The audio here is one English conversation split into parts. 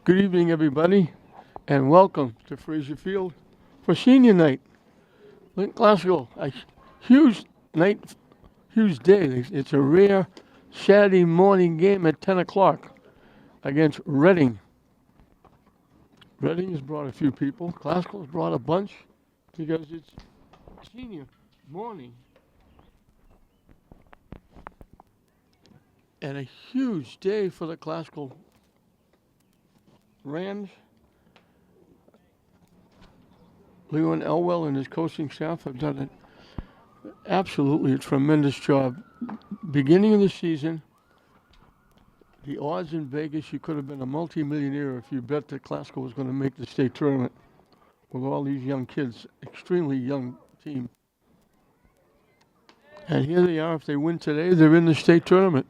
Good evening, everybody, and welcome to Fraser Field for Senior Night. Link Glasgow, a huge night, huge day. It's a rare Saturday morning game at 10 o'clock against Reading. Reading has brought a few people. Glasgow's brought a bunch because it's senior morning. And a huge day for the Glasgow Rams. Leon Elwell and his coaching staff have done absolutely a tremendous job. Beginning of the season, the odds in Vegas, you could have been a multimillionaire if you bet that Glasgow was going to make the state tournament with all these young kids, extremely young team. And here they are. If they win today, they're in the state tournament.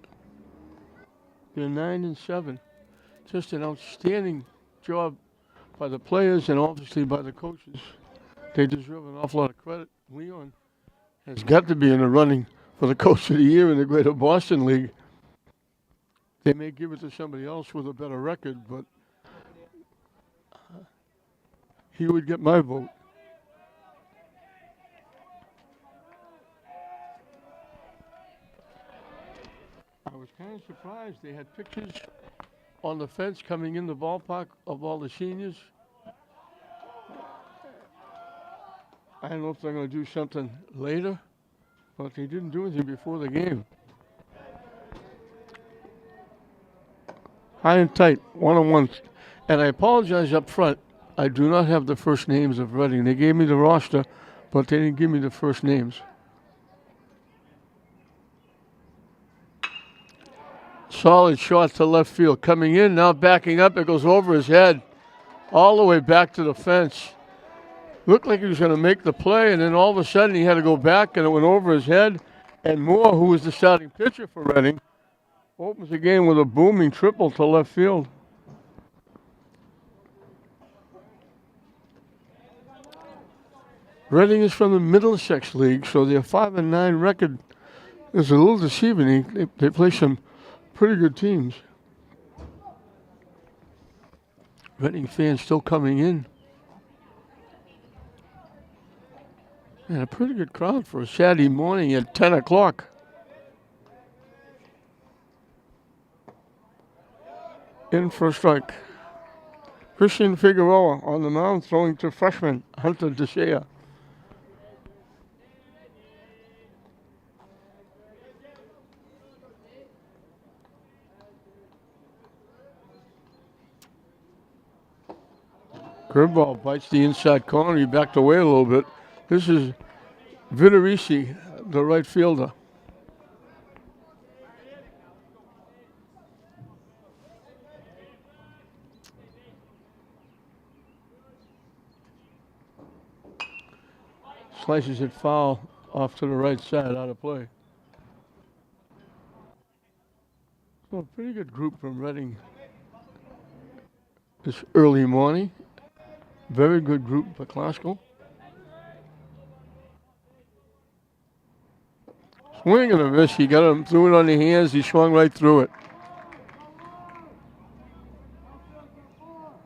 They're 9-7. Just an outstanding job by the players and obviously by the coaches. They deserve an awful lot of credit. Leon has got to be in the running for the Coach of the Year in the Greater Boston League. They may give it to somebody else with a better record, but he would get my vote. I was kind of surprised. They had pictures on the fence coming in the ballpark of all the seniors. I don't know if they're going to do something later, but they didn't do anything before the game. High and tight, one-on-one. And I apologize up front. I do not have the first names of Reading. They gave me the roster, but they didn't give me the first names. Solid shot to left field. Coming in, now backing up. It goes over his head all the way back to the fence. Looked like he was going to make the play, and then all of a sudden he had to go back, and it went over his head. And Moore, who was the starting pitcher for Reading, opens the game with a booming triple to left field. Reading is from the Middlesex League, so their 5-9 record is a little deceiving. They play some pretty good teams. Reading fans still coming in. And a pretty good crowd for a Saturday morning at 10 o'clock. In for a strike. Christian Figueroa on the mound throwing to freshman Hunter DeShea. Curveball bites the inside corner. He backed away a little bit. This is Vitorisi, the right fielder. Slices it foul off to the right side, out of play. So a pretty good group from Reading this early morning. Very good group for Glasgow. Swing and a miss. He got him, threw it on the hands. He swung right through it.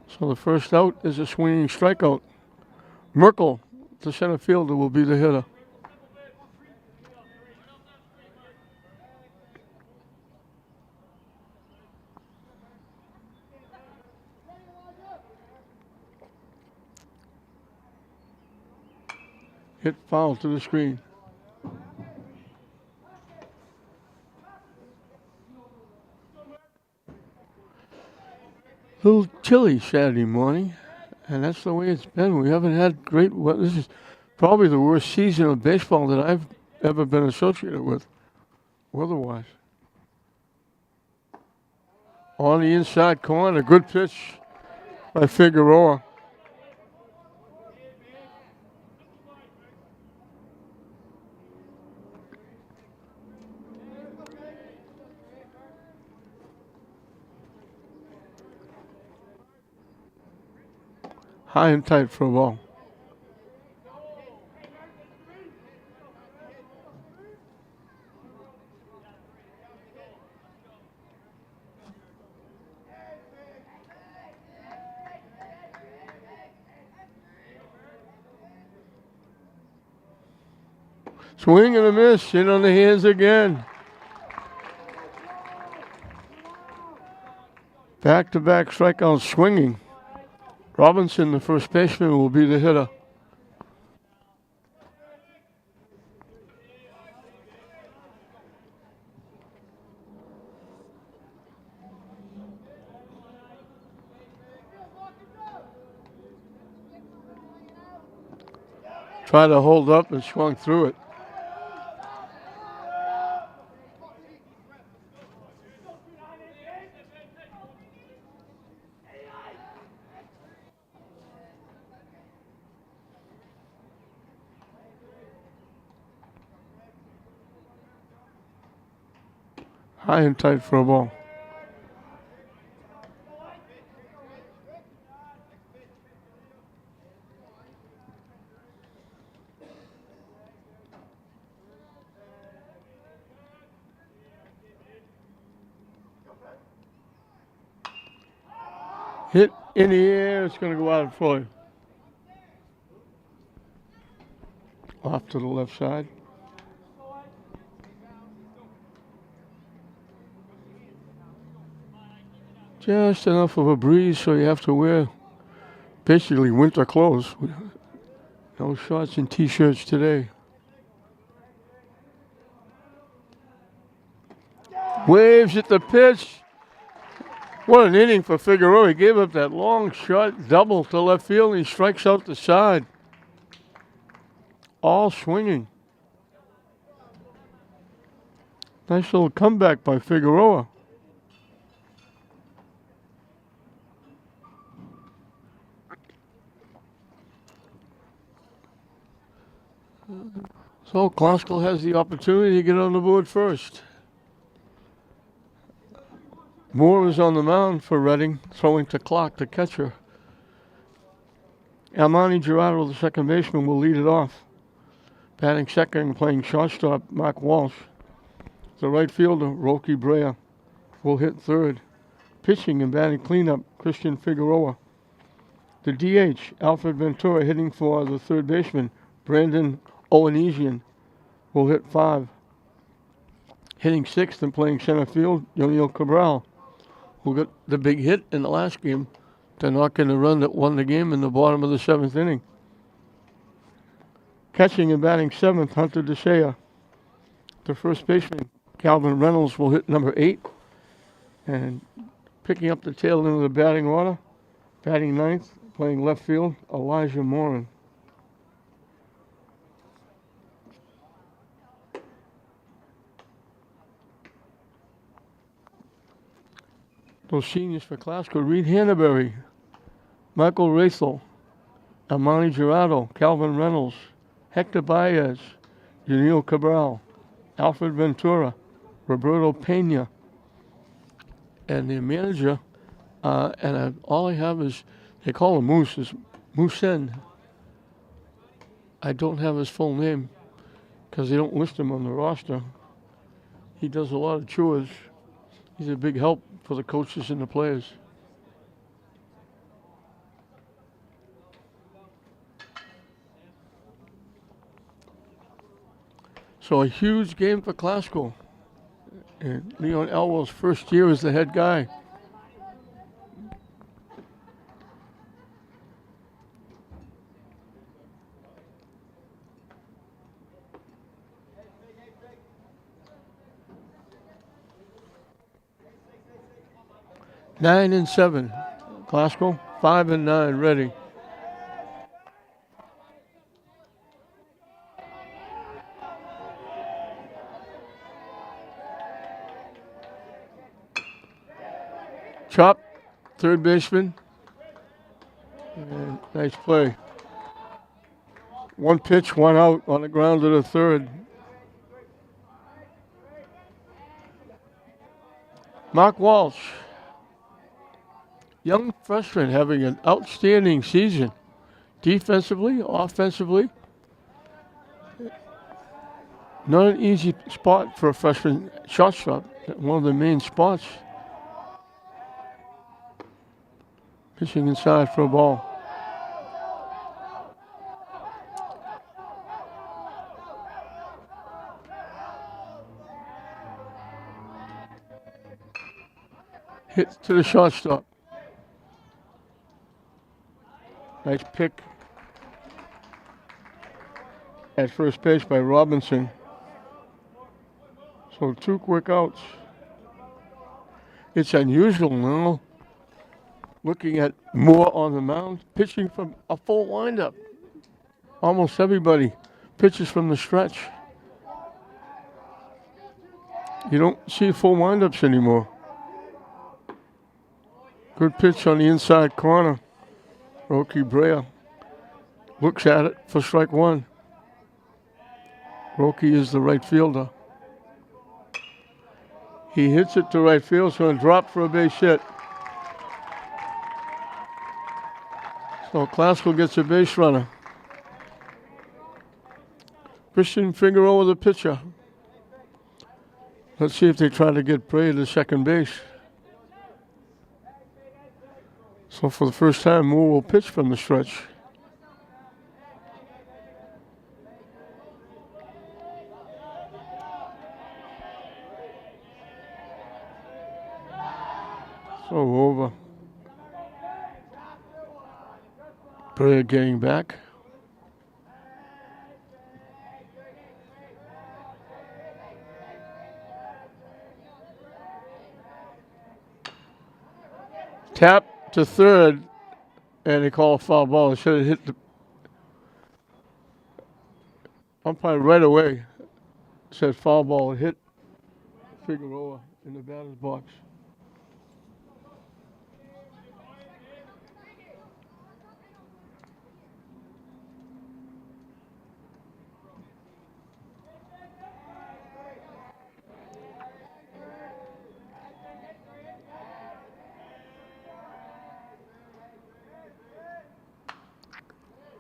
So the first out is a swinging strikeout. Merkel, the center fielder, will be the hitter. Hit foul to the screen. A little chilly Saturday morning, and that's the way it's been. We haven't had great weather. This is probably the worst season of baseball that I've ever been associated with, weather-wise. On the inside corner, good pitch by Figueroa. High and tight for a ball. Swing and a miss. In on the hands again. Back-to-back strikeouts swinging. Robinson, the first baseman, will be the hitter. Tried to hold up and swung through it. High and tight for a ball. Hit in the air. It's going to go out of play. Off to the left side. Just enough of a breeze so you have to wear basically winter clothes. No shorts and t-shirts today. Waves at the pitch. What an inning for Figueroa. He gave up that long shot double to left field and he strikes out the side. All swinging. Nice little comeback by Figueroa. So Glasgow has the opportunity to get on the board first. Moore is on the mound for Reading, throwing to Clark, the catcher. Armani Gerardo, the second baseman, will lead it off. Batting second and playing shortstop, Mark Walsh. The right fielder, Roky Brea, will hit third. Pitching and batting cleanup, Christian Figueroa. The DH, Alfred Ventura, hitting for the third baseman, Brandon Olenesian, will hit 5. Hitting sixth and playing center field, Yoniel Cabral, who got the big hit in the last game to knock in the run that won the game in the bottom of the 7th inning. Catching and batting seventh, Hunter DeShea. The first baseman, Calvin Reynolds, will hit number 8. And picking up the tail end of the batting order, batting ninth, playing left field, Elijah Morin. Those seniors for Glasgow, Reed Hannaberry, Michael Rathel, Armani Gerardo, Calvin Reynolds, Hector Baez, Yuniel Cabral, Alfred Ventura, Roberto Pena, and the manager, all I have is, they call him Moose, is Moosen. I don't have his full name because they don't list him on the roster. He does a lot of chores. He's a big help for the coaches and the players. So a huge game for Glasgow. And Leon Elwell's first year as the head guy. Nine and 7, Glasgow. 5 and 9, Reading. Chop, third baseman. And nice play. One pitch, one out on the ground to the third. Mark Walsh. Young freshman having an outstanding season. Defensively, offensively. Not an easy spot for a freshman shortstop. One of the main spots. Pitching inside for a ball. Hit to the shortstop. Nice pick at first base by Robinson. So 2 quick outs. It's unusual now. Looking at Moore on the mound, pitching from a full windup. Almost everybody pitches from the stretch. You don't see full windups anymore. Good pitch on the inside corner. Rocky Brea looks at it for strike 1. Rocky is the right fielder. He hits it to right field, so it's drop for a base hit. So Classical gets a base runner. Christian Figueroa, the pitcher. Let's see if they try to get Brea to second base. So for the first time, Moore will pitch from the stretch. So over. Brea getting back. Tap to third, and they call a foul ball. It should have hit the umpire right away. Said foul ball. It hit Figueroa in the batter's box.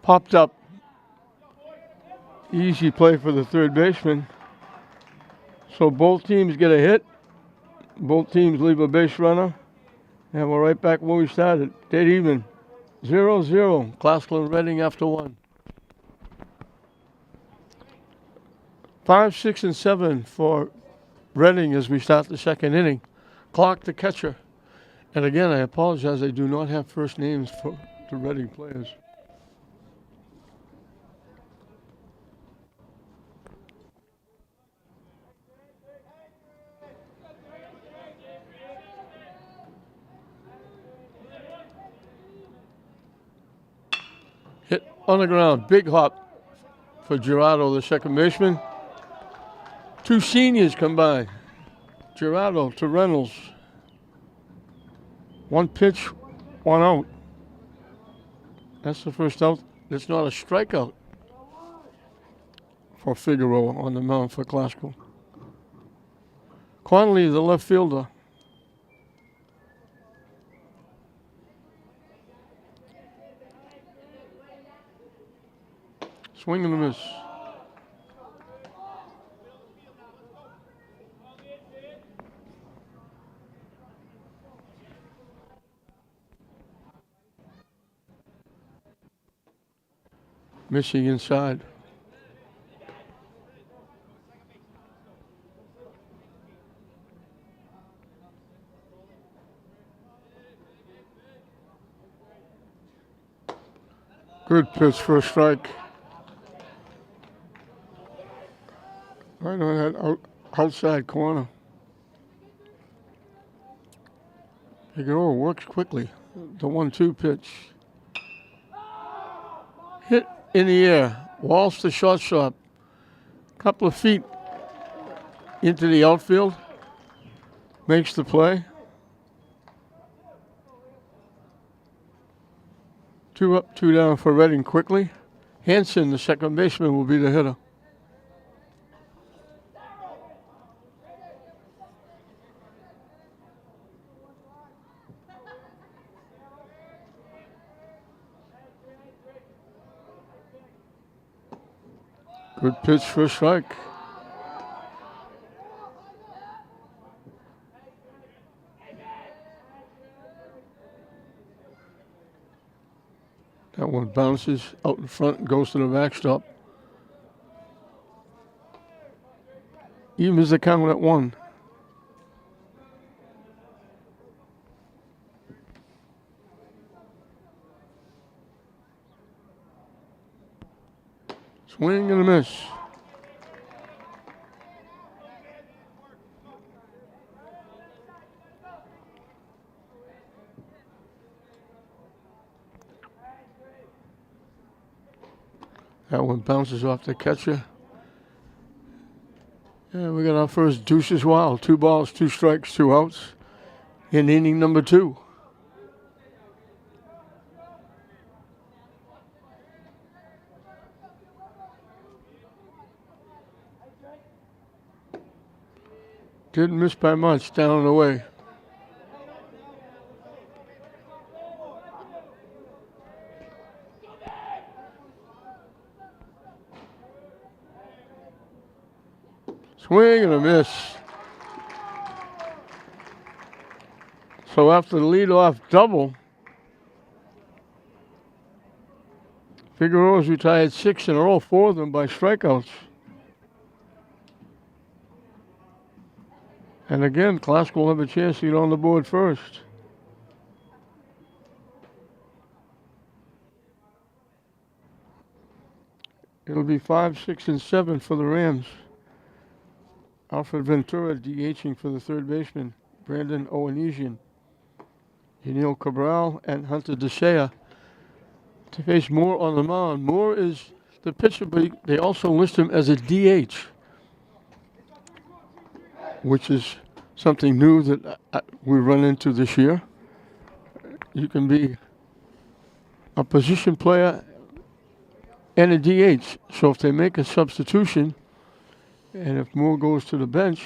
Popped up. Easy play for the third baseman. So both teams get a hit. Both teams leave a base runner. And we're right back where we started. Dead even. 0-0. Classical and Reading after 1. 5, 6, and 7 for Reading as we start the second inning. Clark the catcher. And again, I apologize. I do not have first names for the Reading players. Hit on the ground. Big hop for Gerardo, the second baseman. 2 seniors come by. Gerardo to Reynolds. 1 pitch, 1 out. That's the first out. It's not a strikeout for Figueroa on the mound for Classical. Conley, the left fielder. Swing and a miss. Missing inside. Good pitch for a strike. Right on that outside corner. Figueroa works quickly. The 1-2 pitch. Hit in the air. Walsh to shortstop. Couple of feet into the outfield. Makes the play. 2 up, 2 down for Reading quickly. Hanson, the second baseman, will be the hitter. Good pitch for a strike. That one bounces out in front and goes to the backstop. Evens the count at 1. Swing and a miss. That one bounces off the catcher. Yeah, we got our first deuces wild. 2 balls, 2 strikes, 2 outs in inning number 2. Didn't miss by much, down and away. Swing and a miss. So after the leadoff double, Figueroa's retired 6 in a row, 4 of them by strikeouts. And again, Klask will have a chance to get on the board first. It'll be 5, 6, and 7 for the Rams. Alfred Ventura DHing for the third baseman, Brandon Owenesian. Yaniel Cabral and Hunter DeShea to face Moore on the mound. Moore is the pitcher, but they also list him as a DH, which is something new that we run into this year. You can be a position player and a DH. So if they make a substitution, and if Moore goes to the bench,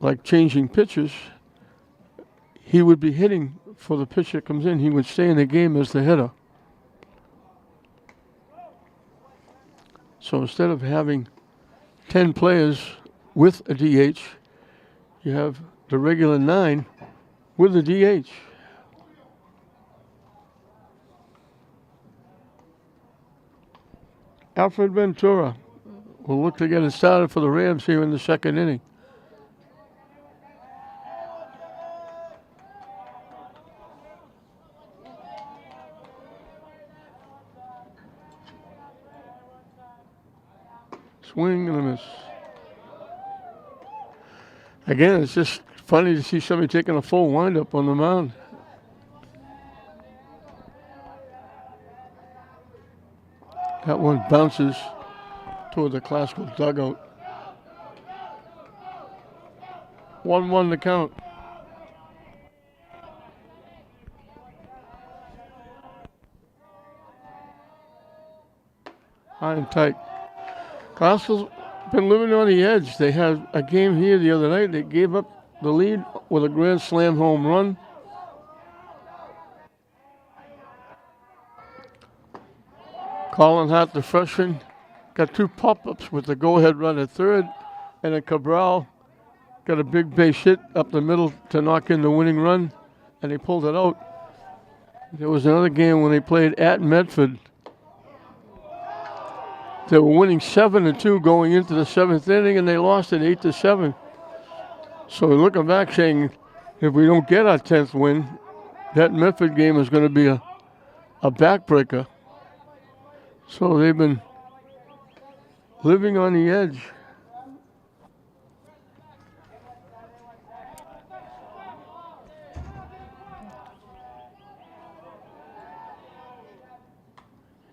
like changing pitchers, he would be hitting for the pitcher that comes in. He would stay in the game as the hitter. So instead of having 10 players with a DH, you have the regular 9 with a DH. Alfred Ventura will look to get it started for the Rams here in the second inning. Swing and a miss. Again, it's just funny to see somebody taking a full windup on the mound. That one bounces toward the Classical dugout. 1-1 to count. High and tight. Classical's been living on the edge. They had a game here the other night. They gave up the lead with a grand slam home run. Colin Hart, the freshman, got 2 pop-ups with the go-ahead run at third, and then Cabral got a big base hit up the middle to knock in the winning run, and they pulled it out. There was another game when they played at Medford. They were winning 7-2 going into the 7th inning, and they lost it 8-7. So looking back, saying if we don't get our 10th win, that Medford game is going to be a backbreaker. So they've been living on the edge.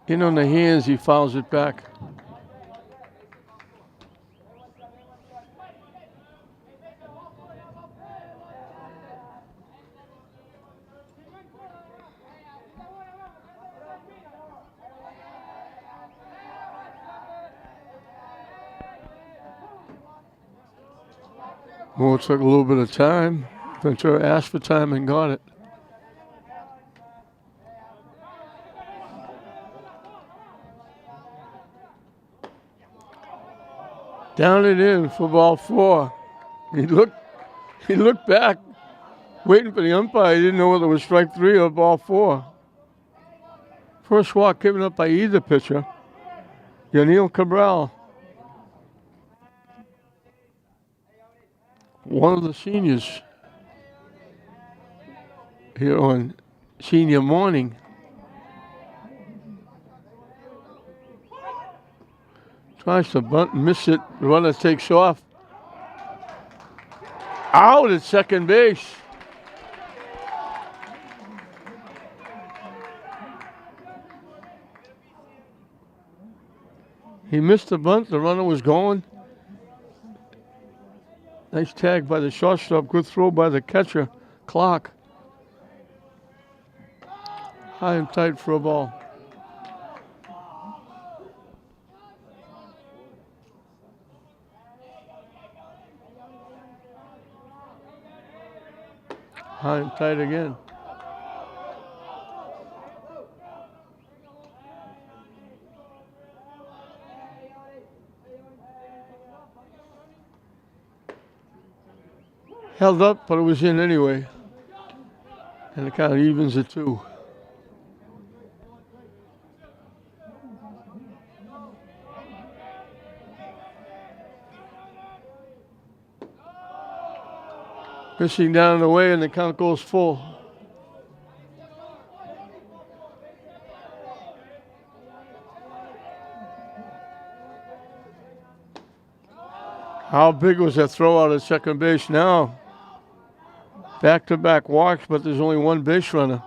In on the hands, he fouls it back. Moore took a little bit of time. Ventura asked for time and got it. Down and in for ball 4. He looked back, waiting for the umpire. He didn't know whether it was strike 3 or ball 4. First walk given up by either pitcher. Yaniel Cabral, one of the seniors here on senior morning. Tries to bunt and miss it. The runner takes off. Out at second base. He missed the bunt. The runner was going. Nice tag by the shortstop. Good throw by the catcher, Clark. High and tight for a ball. High and tight again. Held up, but it was in anyway. And it kind of evens it too. Missing down the way, and the count goes full. How big was that throw out at second base now? Back-to-back walks, but there's only one base runner.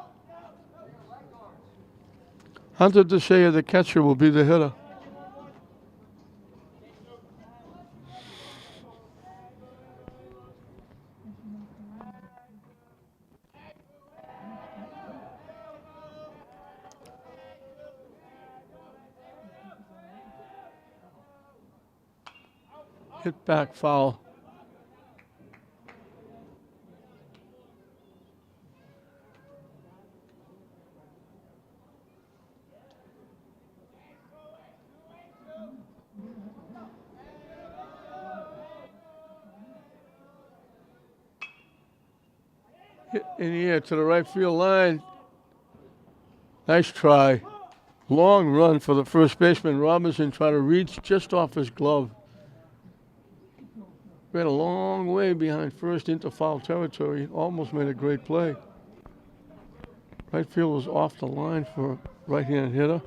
Hunter DeSaya, the catcher, will be the hitter. Hit back foul. Hit in the air to the right field line. Nice try. Long run for the first baseman. Robinson tried to reach just off his glove. Ran a long way behind first into foul territory. Almost made a great play. Right field was off the line for a right-hand hitter.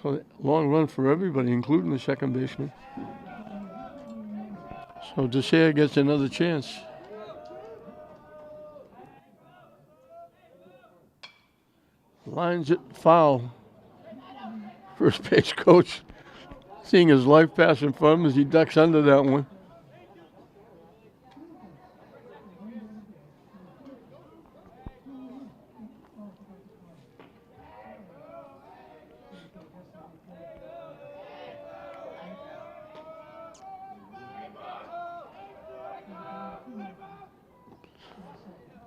So long run for everybody, including the second baseman. So DeSaya gets another chance. Lines it foul. First base coach seeing his life pass in front of him as he ducks under that one.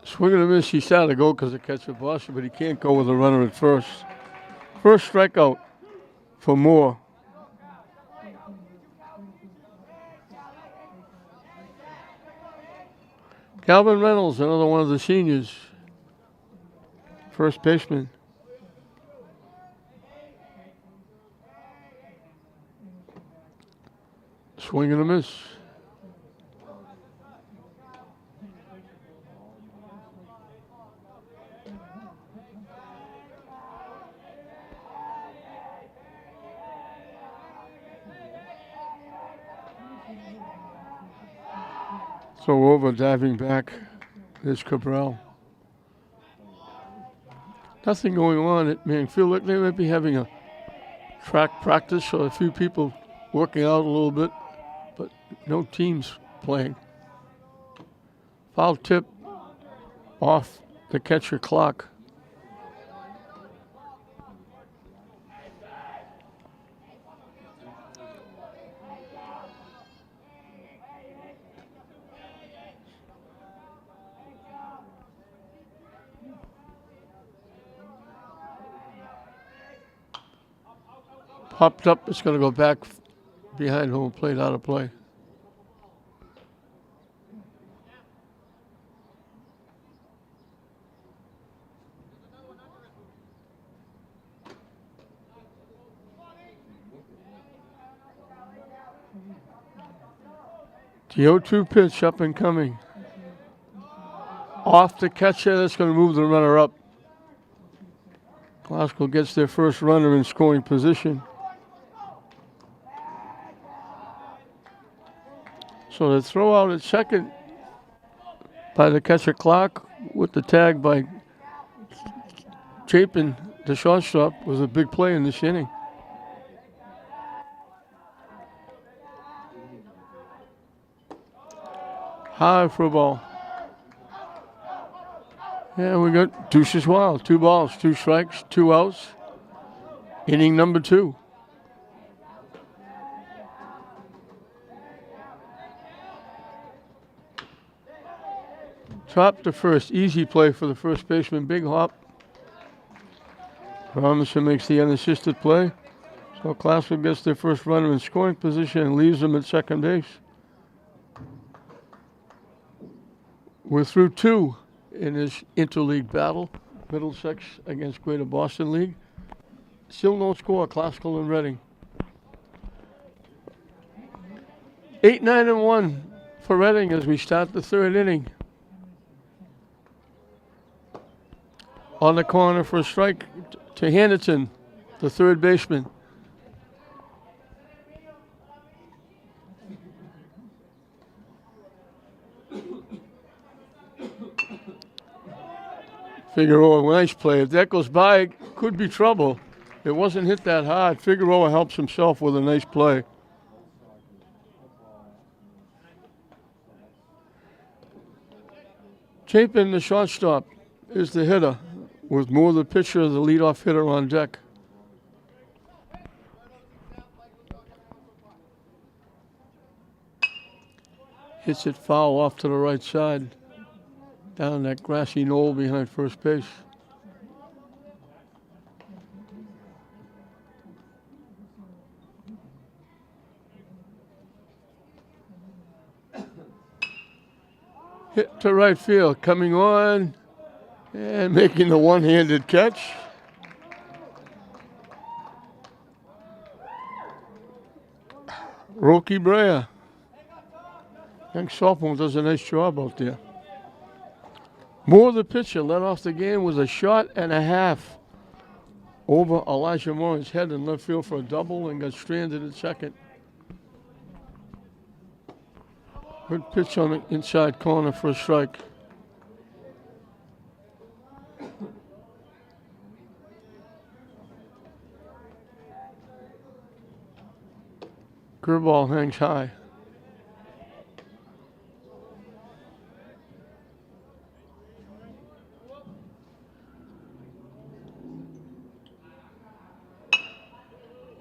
Swing and a miss. He started to go because the catcher busted, but he can't go with a runner at first. First strikeout for Moore. Calvin Reynolds, another one of the seniors. First baseman. Swing and a miss. So over, diving back, there's Cabral. Nothing going on at Manfield. Look, they might be having a track practice, so a few people working out a little bit, but no teams playing. Foul tip off the catcher clock. Popped up, it's going to go back behind home plate, out of play. The 0-2 pitch up and coming. Off the catcher, that's going to move the runner up. Glasgow gets their first runner in scoring position. So the throw out at second by the catcher Clark with the tag by Chapin, the shortstop, was a big play in this inning. High for a ball. And we got Deuces Wild. 2 balls, 2 strikes, 2 outs. Inning number 2. Top to first. Easy play for the first baseman. Big hop. Robinson makes the unassisted play. So Classville gets their first runner in scoring position and leaves them at second base. We're through 2 in this interleague battle. Middlesex against Greater Boston League. Still no score, Classical and Reading. 8-9-1 for Reading as we start the 3rd inning. On the corner for a strike to Handerton, the 3rd baseman. Figueroa, nice play. If that goes by, it could be trouble. It wasn't hit that hard. Figueroa helps himself with a nice play. Chapin, the shortstop, is the hitter, with Moore, the pitcher, the leadoff hitter on deck. Hits it foul off to the right side, down that grassy knoll behind first base. Hit to right field, coming on and making the one-handed catch. Roki Brea. Young sophomore does a nice job out there. Moore, the pitcher, led off the game with a shot and a half over Elijah Moore's head in left field for a double and got stranded at second. Good pitch on the inside corner for a strike. Curveball hangs high.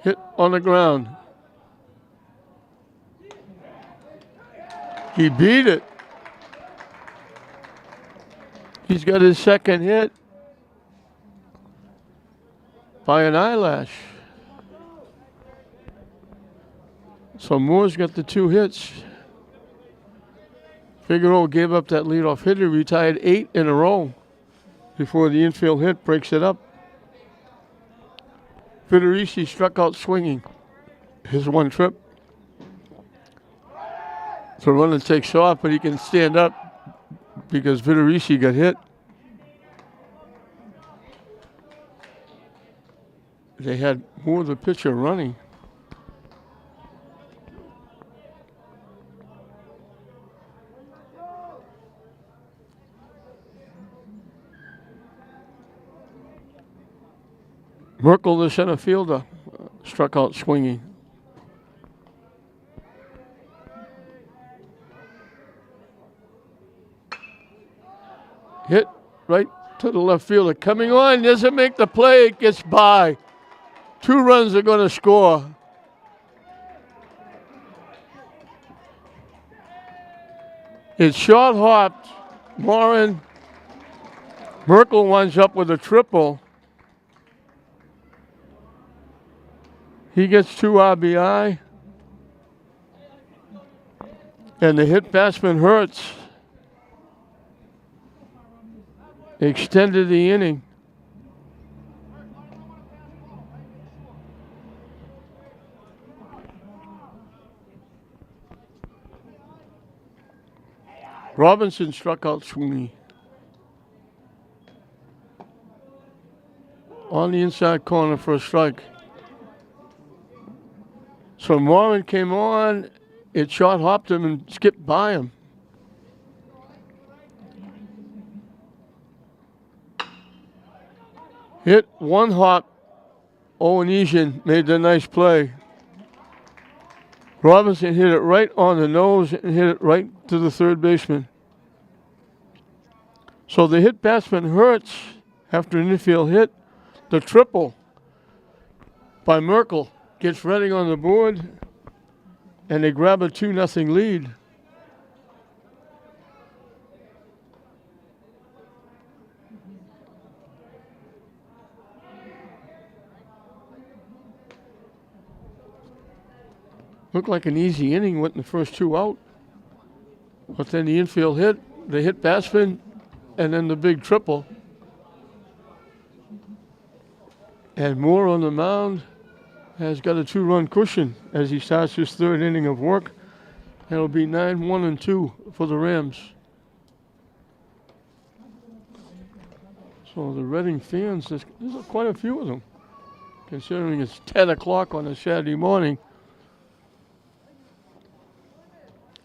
Hit on the ground. He beat it. He's got his second hit by an eyelash. So Moore's got the 2 hits. Figueroa gave up that leadoff hitter, retired 8 in a row before the infield hit breaks it up. Federici struck out swinging his 1 trip. So runner takes off, but he can stand up because Federici got hit. They had Moore, the pitcher, running. Merkel, the center fielder, struck out swinging. Hit right to the left fielder. Coming on, doesn't make the play, it gets by. 2 runs are going to score. It's short hopped. Morin. Merkel winds up with a triple. He gets 2 RBI. And the hit batsman Hurts extended the inning. Robinson struck out swinging. On the inside corner for a strike. So Morin came on it short hopped him and skipped by him. Hit one hop. Owen Egan made the nice play. Robinson hit it right on the nose and hit it right to the third baseman. So the hit batsman hurts after an infield hit. The triple by Merkel gets Reading on the board, and they grab a 2-0 lead. Looked like an easy inning with the first two out. But then the infield hit, the hit batsman, and then the big triple. And Moore on the mound has got a 2-run cushion as he starts his third inning of work. It'll be 9-1-2 for the Rams. So the Reading fans, there's quite a few of them, considering it's 10 o'clock on a Saturday morning.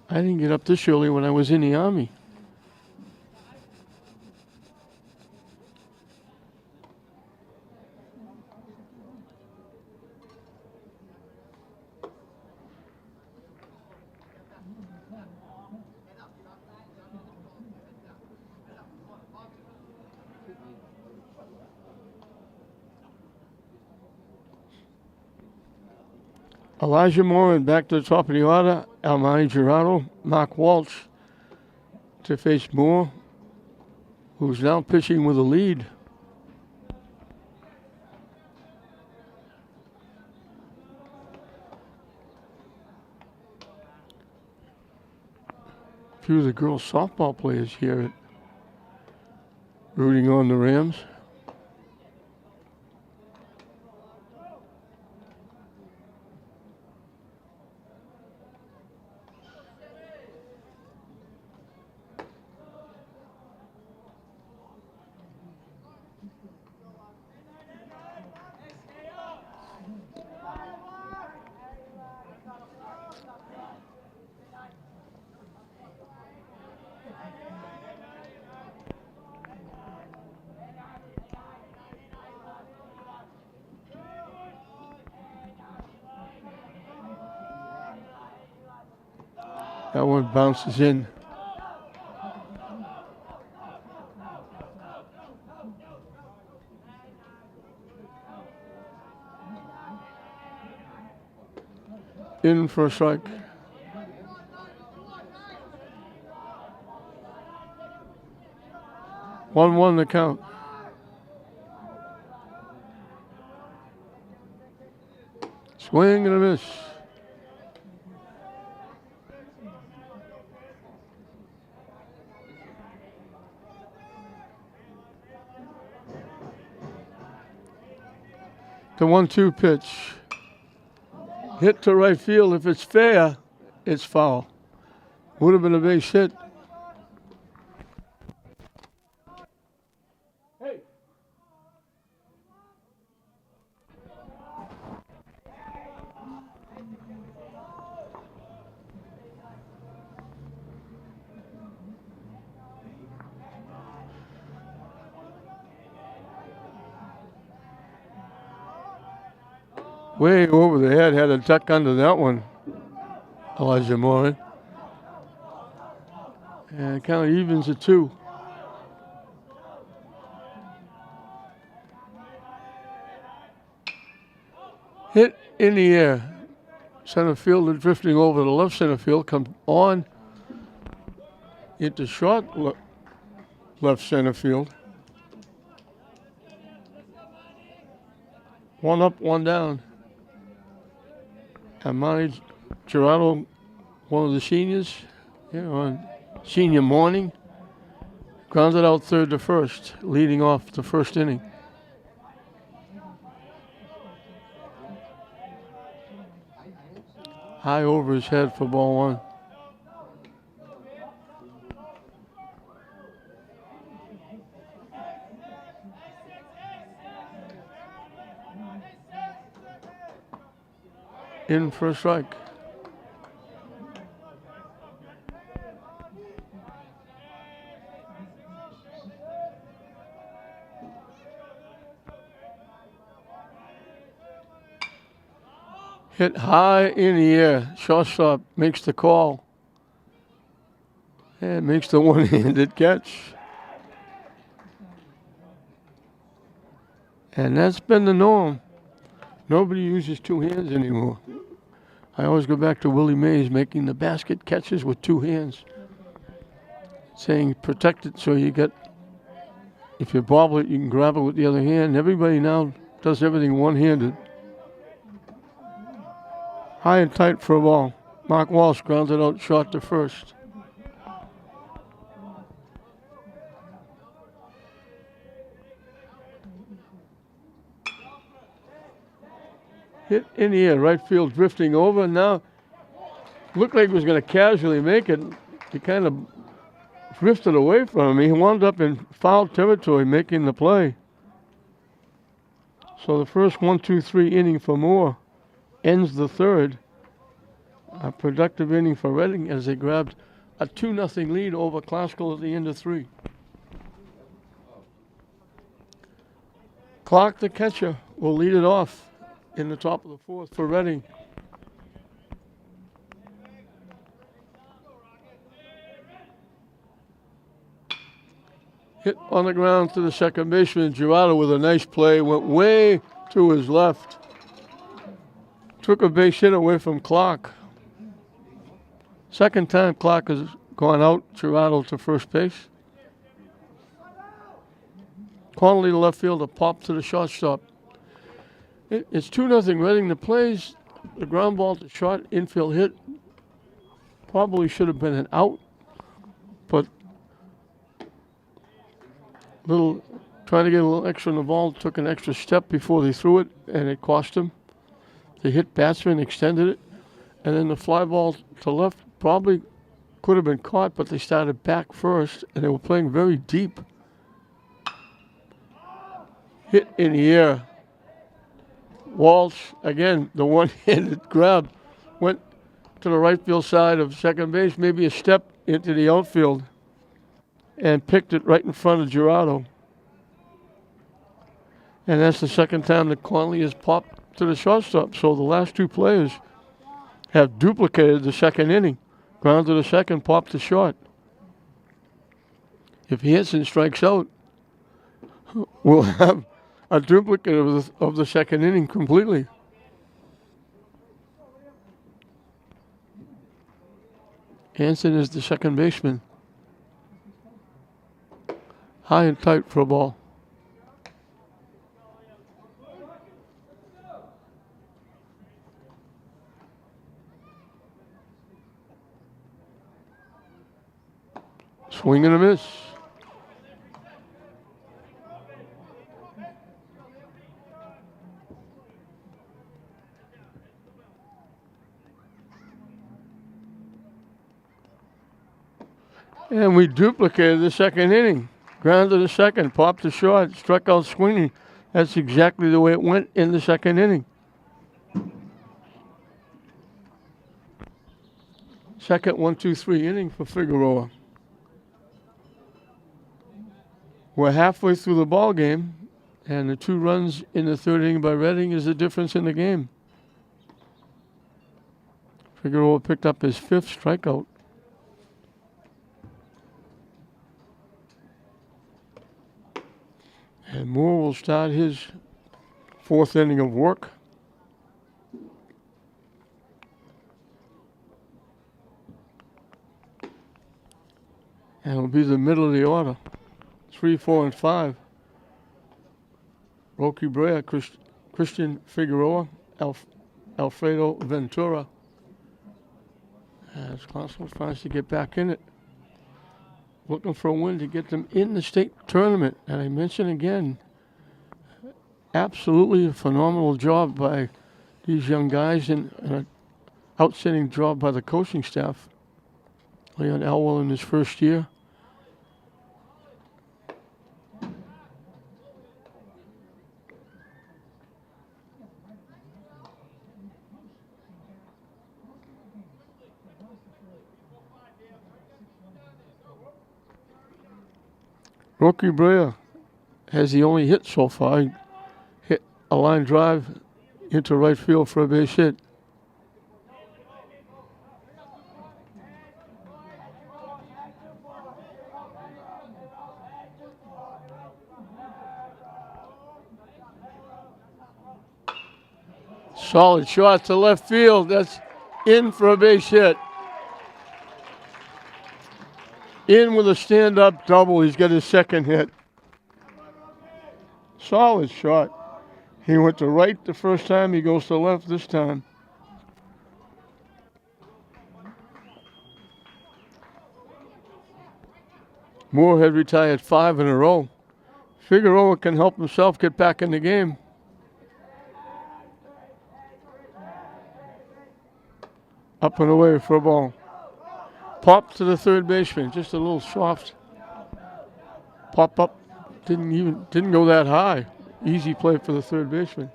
I didn't get up this early when I was in the Army. Elijah Moore and back to the top of the order. Almani Gerardo, Mark Walsh to face Moore, who's now pitching with a lead. A few of the girls softball players here rooting on the Rams. That one bounces in. In for a strike. One the count. Swing and a miss. The 1-2 pitch. Hit to right field. If it's fair, it's foul. Would have been a base hit. Hey. Way over the head, had a duck under that one, Elijah Moore. And it kind of evens at 2. Hit in the air. Center fielder drifting over the left center field, come on into short left center field. One up, one down. Amani Gerardo, one of the seniors, on senior morning, grounded out third to first, leading off the first inning. High over his head for ball one. In for a strike. Hit high in the air. Shortstop makes the call. And makes the one-handed catch. And that's been the norm. Nobody uses two hands anymore. I always go back to Willie Mays making the basket catches with two hands. Saying protect it so you get, if you bobble it, you can grab it with the other hand. Everybody now does everything one-handed. High and tight for a ball. Mark Walsh grounded out short to first. Hit in the air, right field drifting over. Now, looked like he was going to casually make it. He kind of drifted away from him. He wound up in foul territory making the play. So the first 1-2-3 inning for Moore ends the third. A productive inning for Reading as they grabbed a 2-0 lead over Classical at the end of 3. Clark, the catcher, will lead it off in the top of the fourth for Reading. Hit on the ground to the second baseman. Gerardo with a nice play. Went way to his left. Took a base hit away from Clark. Second time Clark has gone out. Gerardo to first base. Connolly to left field. A pop to the shortstop. It's 2-0 Reading. The plays, the ground ball to short, infield hit. Probably should have been an out, but trying to get a little extra in the ball, took an extra step before they threw it, and it cost him. They hit batsman, extended it, and then the fly ball to left probably could have been caught, but they started back first, and they were playing very deep. Hit in the air. Walsh, again, the one-handed grab, went to the right field side of second base, maybe a step into the outfield, and picked it right in front of Gerardo. And that's the second time that Conley has popped to the shortstop. So the last two players have duplicated the second inning. Ground to the second, pop to short. If Hansen strikes out, we'll have a duplicate of the second inning completely. Hansen is the second baseman. High and tight for a ball. Swing and a miss. And we duplicated the second inning. Ground to the second, popped to short, struck out swinging. That's exactly the way it went in the second inning. Second 1-2-3 inning for Figueroa. We're halfway through the ball game, and the 2 runs in the third inning by Reading is the difference in the game. Figueroa picked up his 5th strikeout. And Moore will start his 4th inning of work. And it'll be the middle of the order. 3, 4, and 5. Rocky Brea, Christian Figueroa, Alfredo Ventura. As Classical tries to get back in it. Looking for a win to get them in the state tournament. And I mention again, absolutely a phenomenal job by these young guys and an outstanding job by the coaching staff. Leon Elwell in his first year. Rocky Brea has the only hit so far. He hit a line drive into right field for a base hit. Solid shot to left field. That's in for a base hit. In with a stand-up double. He's got his second hit. Solid shot. He went to right the first time. He goes to left this time. Moore had retired 5 in a row. Figueroa can help himself get back in the game. Up and away for a ball. Pop to the third baseman. Just a little soft pop up. Didn't go that high. Easy play for the third baseman.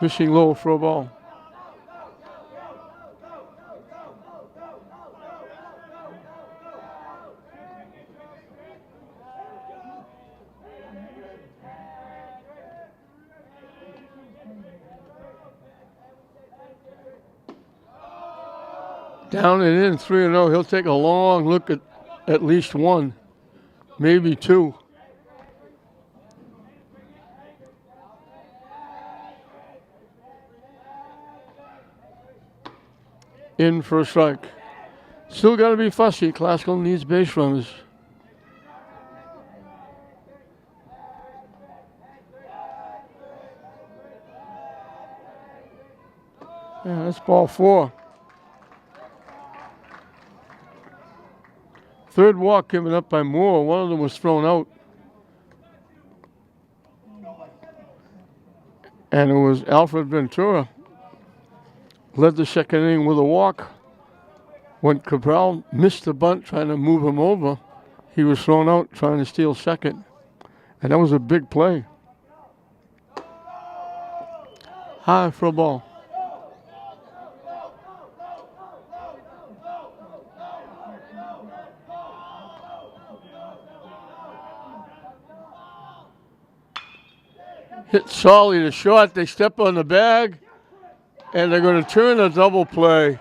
Missing low for a ball. Down and in, 3-0. He'll take a long look at least one, maybe two. In for a strike. Still got to be fussy. Classical needs base runners. Yeah, that's ball 4. Third walk given up by Moore. One of them was thrown out. And it was Alfred Ventura. Led the second inning with a walk. When Cabral missed the bunt trying to move him over, he was thrown out trying to steal second. And that was a big play. High for a ball. Hit Solly to short. They step on the bag, and they're going to turn a double play.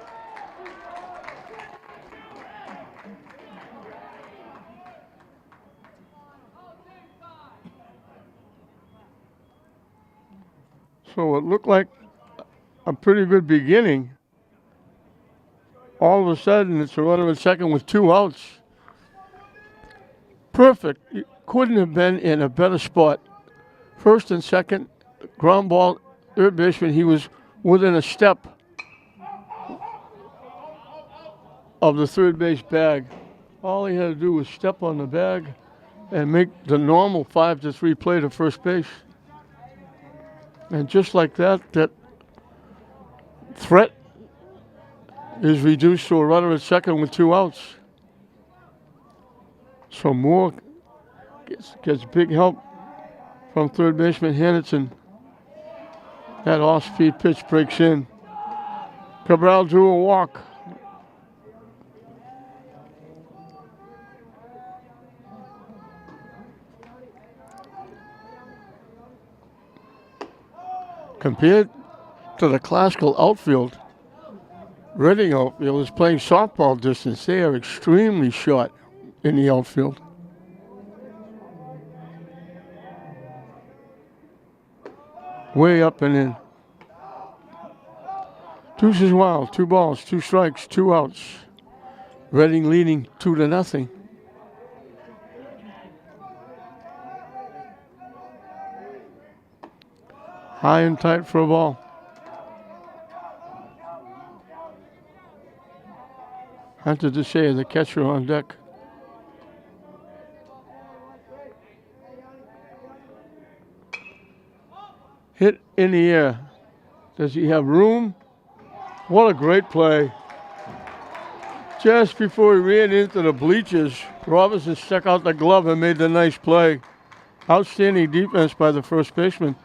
So it looked like a pretty good beginning. All of a sudden, it's a runner at second with 2 outs. Perfect. You couldn't have been in a better spot. First and second, ground ball, third baseman, he was within a step of the third base bag. All he had to do was step on the bag and make the normal 5-3 play to first base. And just like that, that threat is reduced to a runner at second with 2 outs. So Moore gets big help from third baseman Henderson. That off-speed pitch breaks in. Cabral drew a walk. Compared to the classical outfield, Reading outfield is playing softball distance. They are extremely short in the outfield. Way up and in. Deuces wild. 2 balls, 2 strikes, 2 outs. Reading leading 2-0. High and tight for a ball. Hunter Deshay, the catcher, on deck. Hit in the air. Does he have room? What a great play. Just before he ran into the bleachers, Robinson stuck out the glove and made the nice play. Outstanding defense by the first baseman.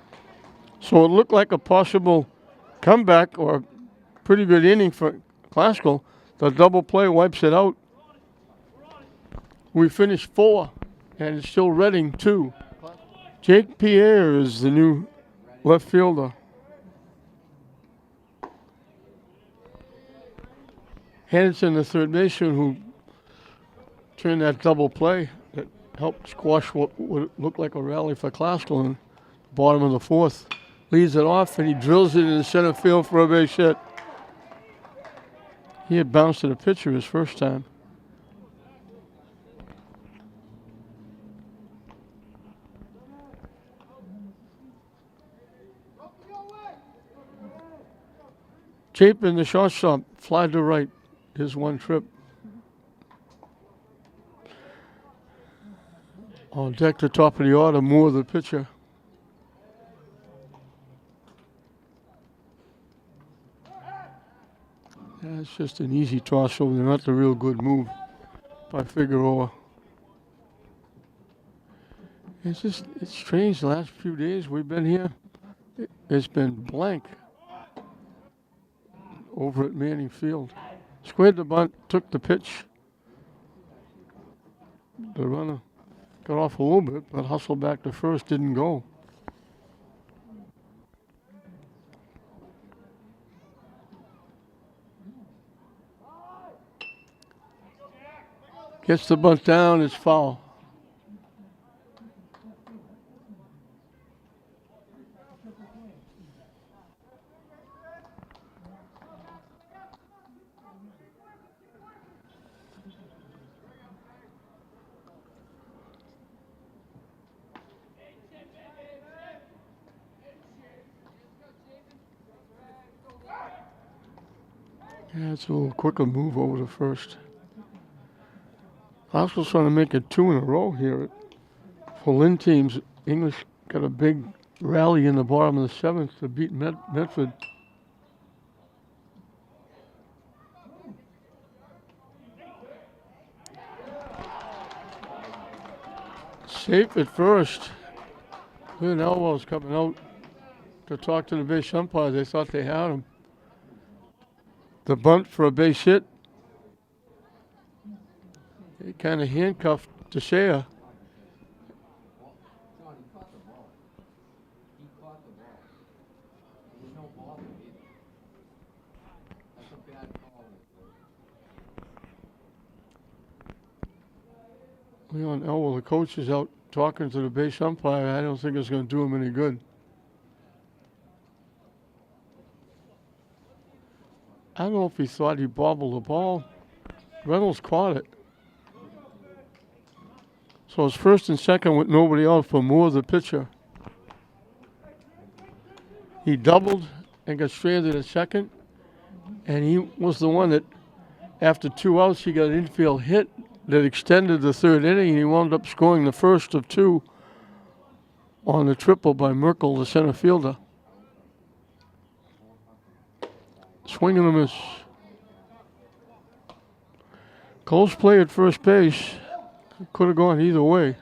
So it looked like a possible comeback or pretty good inning for Classical. The double play wipes it out. We finished 4, and it's still Reading 2. Jake Pierre is the new left fielder. Henderson, the third baseman, who turned that double play that helped squash what would look like a rally for Classical and Bottom of the fourth. Leads it off, and he drills it in the center field for a base hit. He had bounced to the pitcher his first time. Chapin, the shortstop, fly to right. His one trip. On deck, the top of the order, Moore, the pitcher. That's just an easy toss over there, not a real good move by Figueroa. It's strange the last few days we've been here. It's been blank over at Manning Field. Squared the bunt, took the pitch. The runner got off a little bit, but hustled back to first, didn't go. Gets the bunt down, it's foul. Yeah, it's a little quicker move over to first. Oscar's trying to make it 2 in a row here. For Lynn teams, English got a big rally in the bottom of the 7th to beat Medford. Safe at first. Lynn Elwell's coming out to talk to the base umpire. They thought they had him. The bunt for a base hit. He kind of handcuffed Teixeira. Leon Elwell, the coach, is out talking to the base umpire. I don't think it's going to do him any good. I don't know if he thought he bobbled the ball. Reynolds caught it. So it's first and second with nobody out for Moore, the pitcher. He doubled and got stranded at second. And he was the one that, after 2 outs, he got an infield hit that extended the third inning. And he wound up scoring the first of 2 on the triple by Merkel, the center fielder. Swing and a miss. Close play at first base. Could have gone either way.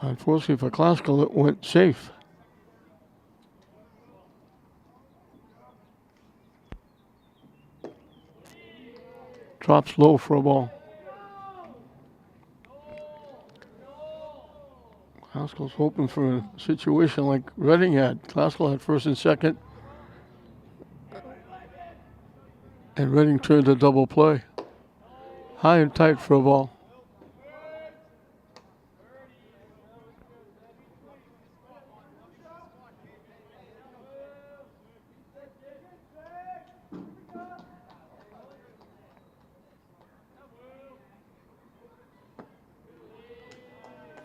Unfortunately for Classical, it went safe. Drops low for a ball. Classical's hoping for a situation like Reading had. Classical had first and second. And Reading turned a double play. High and tight for a ball.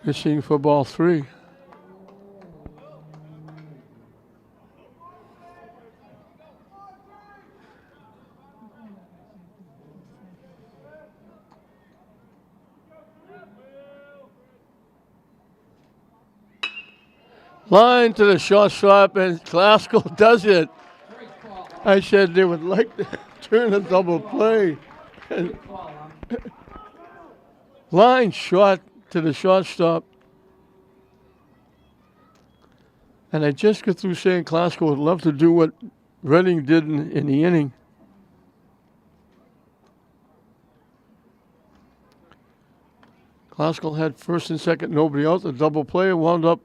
Missing for ball 3. Line to the shortstop, and Classical does it. I said they would like to turn a double play. And line short to the shortstop. And I just got through saying Classical would love to do what Reading did in the inning. Classical had first and second, nobody out. The double play wound up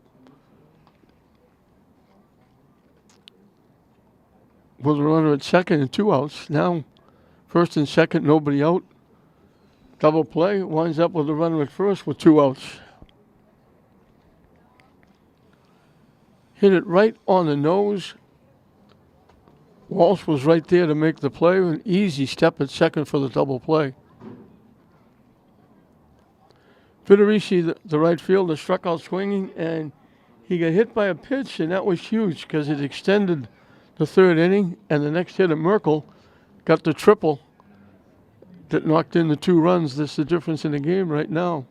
with a runner at second and 2 outs. Now, first and second, nobody out. Double play winds up with a runner at first with 2 outs. hit it right on the nose. Walsh was right there to make the play. An easy step at second for the double play. Federici, the right fielder, struck out swinging, and he got hit by a pitch, and that was huge because it extended the third inning, and the next hitter, Merkel, got the triple that knocked in the 2 runs. That's the difference in the game right now.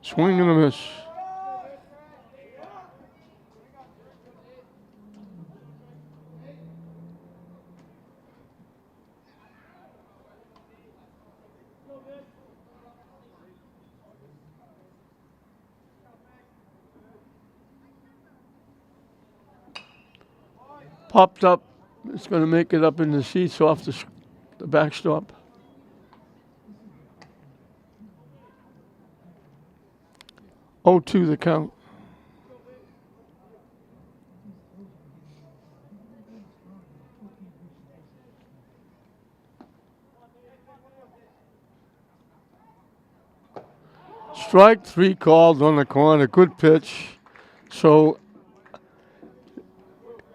Swing and a miss. Popped up. It's going to make it up in the seats off the backstop. Oh, 2 the count. Strike 3 called on the corner. Good pitch. So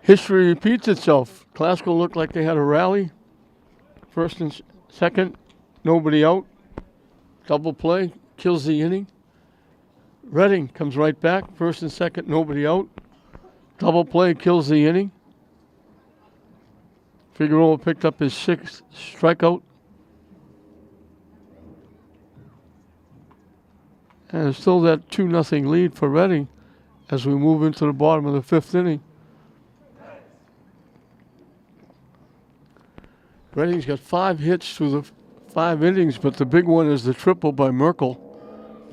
history repeats itself. Classical looked like they had a rally. First and second, nobody out. Double play, kills the inning. Reading comes right back. First and second, nobody out. Double play, kills the inning. Figueroa picked up his 6th strikeout. And it's still that 2-0 lead for Reading as we move into the bottom of the 5th inning. Reading's got 5 hits through the 5 innings, but the big one is the triple by Merkel,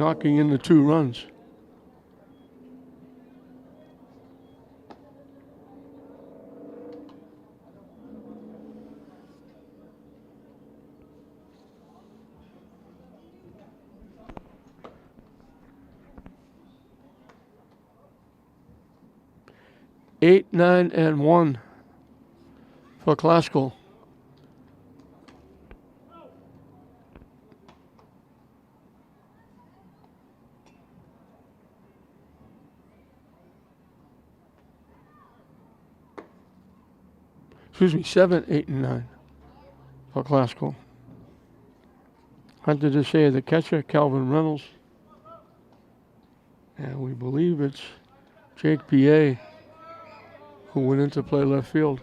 knocking in the 2 runs. Eight, 9, and 1 for Classical. Excuse me, 7, 8, and 9 for Classical. Hunter Desai, the catcher, Calvin Reynolds. And we believe it's Jake B.A. who went in to play left field.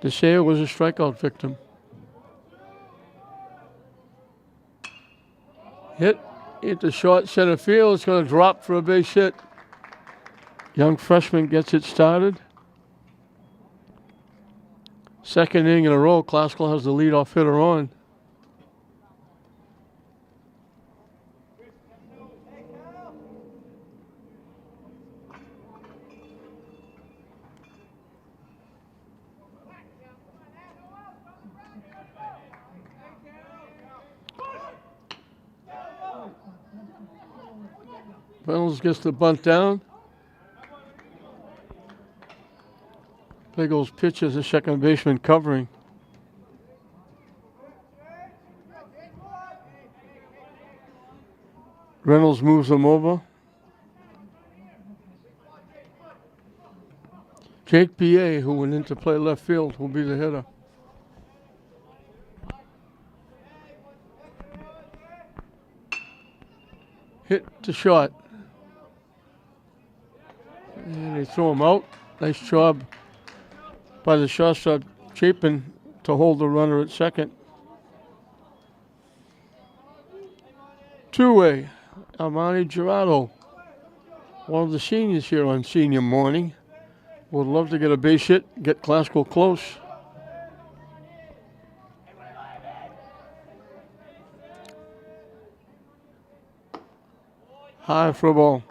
Desai was a strikeout victim. Hit into short center field. It's going to drop for a base hit. Young freshman gets it started. Second inning in a row, Classical has the leadoff hitter on. Reynolds gets the bunt down. Play goes pitch as a second baseman covering. Reynolds moves him over. Jake B.A., who went in to play left field, will be the hitter. Hit to short. And they throw him out. Nice job by the shortstop, Chapin, to hold the runner at second. Two-way, Armani Gerardo, one of the seniors here on senior morning. Would love to get a base hit, get Classical close. High for a ball.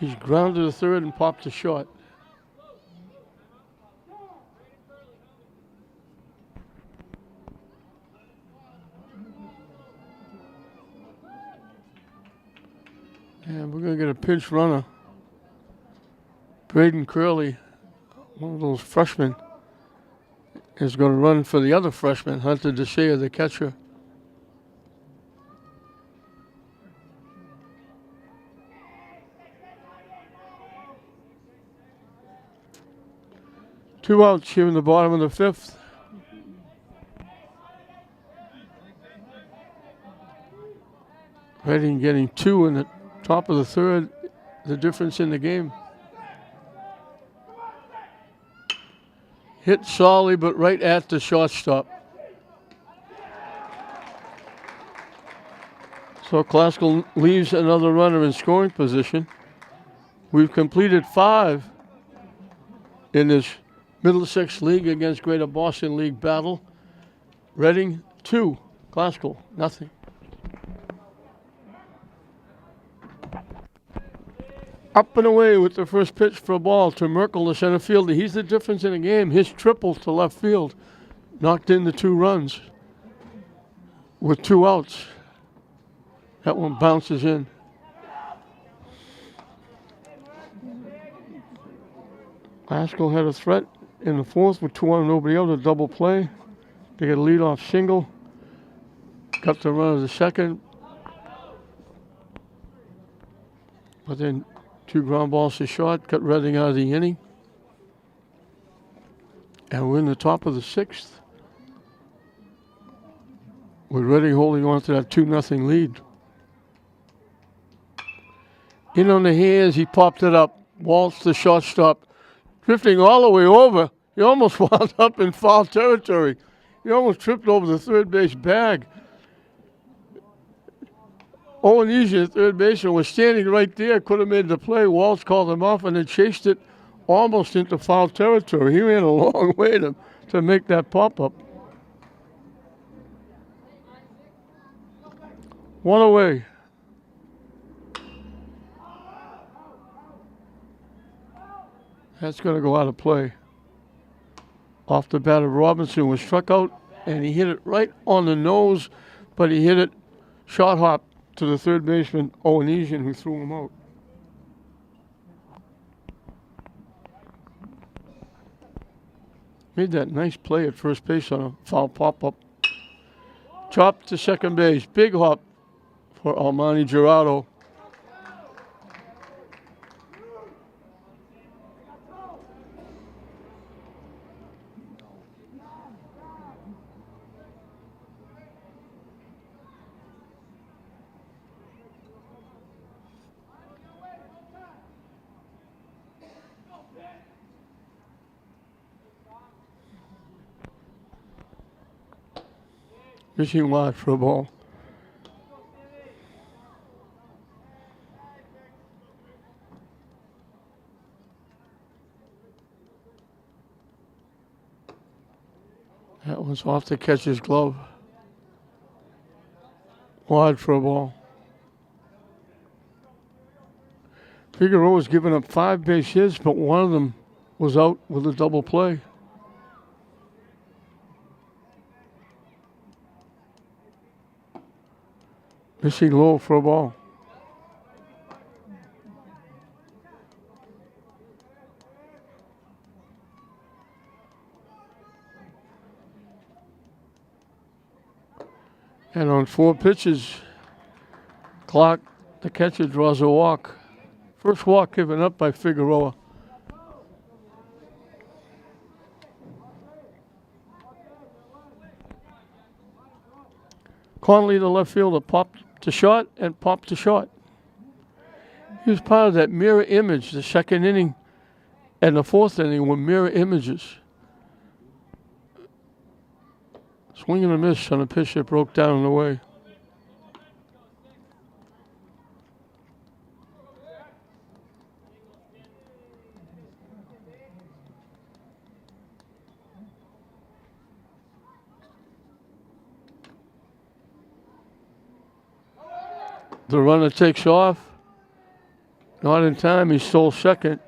He's grounded to third and popped to short. And we're going to get a pinch runner. Braden Curley One of those freshmen is going to run for the other freshman, Hunter DeShea, the catcher. Two outs here in the bottom of the fifth. Reading getting two in the top of the third, the difference in the game. Hit solidly, but right at the shortstop. So Classical leaves another runner in scoring position. We've completed 5 in this Middlesex League against Greater Boston League battle. Reading 2, Classical nothing. Up and away with the first pitch for a ball to Merkel, the center fielder. He's the difference in the game. His triple to left field knocked in the 2 runs with 2 outs. That one bounces in. Classical had a threat in the 4th with 2 on nobody out, a double play. They get a leadoff single. Got the run of the second. But then 2 ground balls to short, cut Reading out of the inning. And we're in the top of the 6th. With Reading holding on to that 2-0 lead. In on the hands, he popped it up. Waltz the shortstop, drifting all the way over. He almost wound up in foul territory. He almost tripped over the third base bag. Owen Easy, the third baseman, was standing right there, could have made the play. Waltz called him off and then chased it almost into foul territory. He ran a long way to make that pop-up. 1 away. That's going to go out of play. Off the bat of Robinson was struck out, and he hit it right on the nose, but he hit it short hop to the third baseman, Owenesian, who threw him out. Made that nice play at first base on a foul pop-up. Chopped to second base. Big hop for Armani Gerardo. Missing wide for a ball. That was off the catcher's glove. Wide for a ball. Figueroa's given up 5 base hits, but one of them was out with a double play. Missing low for a ball. And on 4 pitches, Clark, the catcher, draws a walk. First walk given up by Figueroa. Conley, the left fielder, popped to short and popped to short. He was part of that mirror image. The second inning and the 4th inning were mirror images. Swing and a miss on a pitch that broke down and away. The runner takes off. Not in time. He stole second.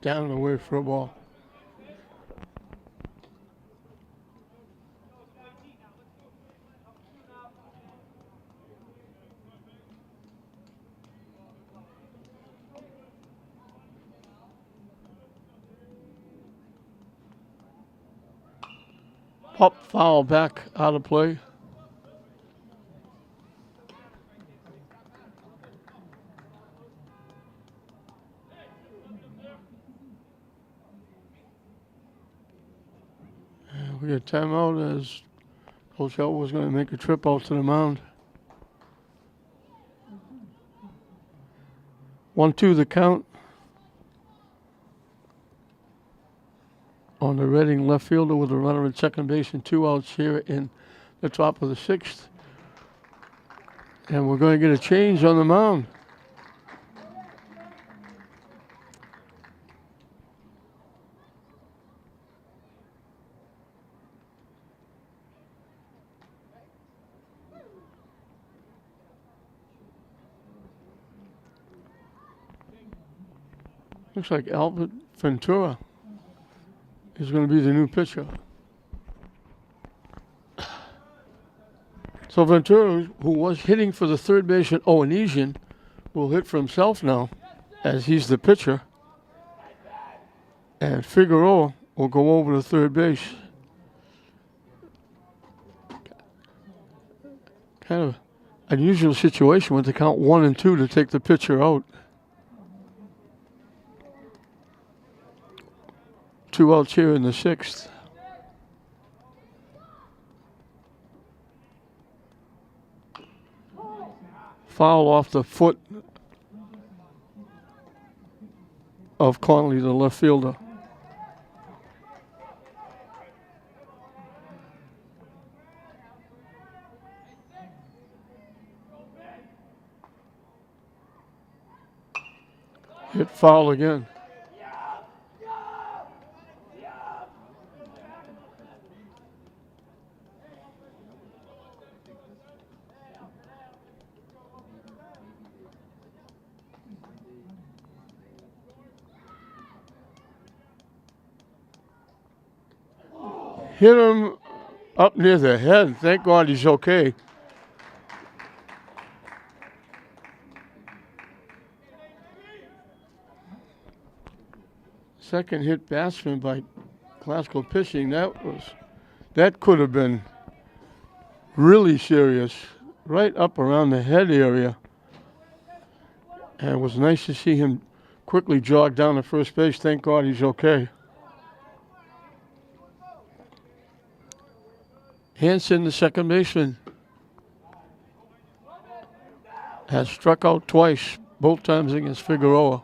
down and away for a ball. Pop foul back out of play. And we get timeout as Coach Elwood was going to make a trip out to the mound. 1-2 the count on the Reading left fielder with a runner at second base and 2 outs here in the top of the 6th. And we're going to get a change on the mound. Looks like Albert Ventura is going to be the new pitcher. So Ventura, who was hitting for the third baseman Oanesian, will hit for himself now as he's the pitcher. And Figueroa will go over to third base. Kind of unusual situation with the count 1-2 to take the pitcher out. 2 outs here in the 6th. Foul off the foot of Conley, the left fielder. Hit foul again. Hit him up near the head. Thank God he's okay. Second hit batsman by Glasgow pitching. That could have been really serious. Right up around the head area. And it was nice to see him quickly jog down to first base. Thank God he's okay. Hansen, the second baseman, has struck out twice, both times against Figueroa.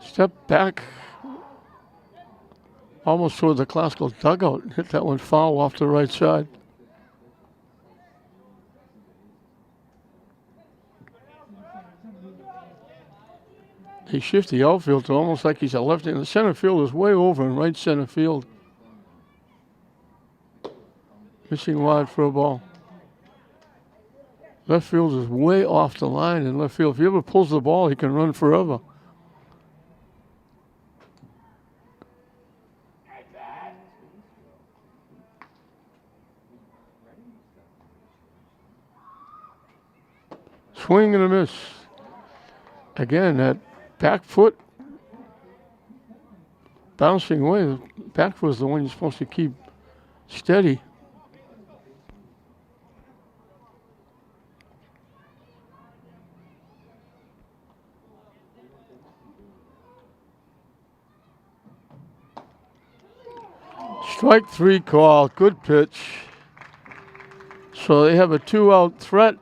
Step back almost toward the Glasgow dugout and hit that one foul off the right side. He shifts the outfield to almost like he's a left-hander. The center field is way over in right center field. Missing wide for a ball. Left field is way off the line in left field. If he ever pulls the ball, he can run forever. Swing and a miss. Again, that back foot bouncing away. The back foot is the one you're supposed to keep steady. Strike 3 call. Good pitch. So they have a 2-out threat.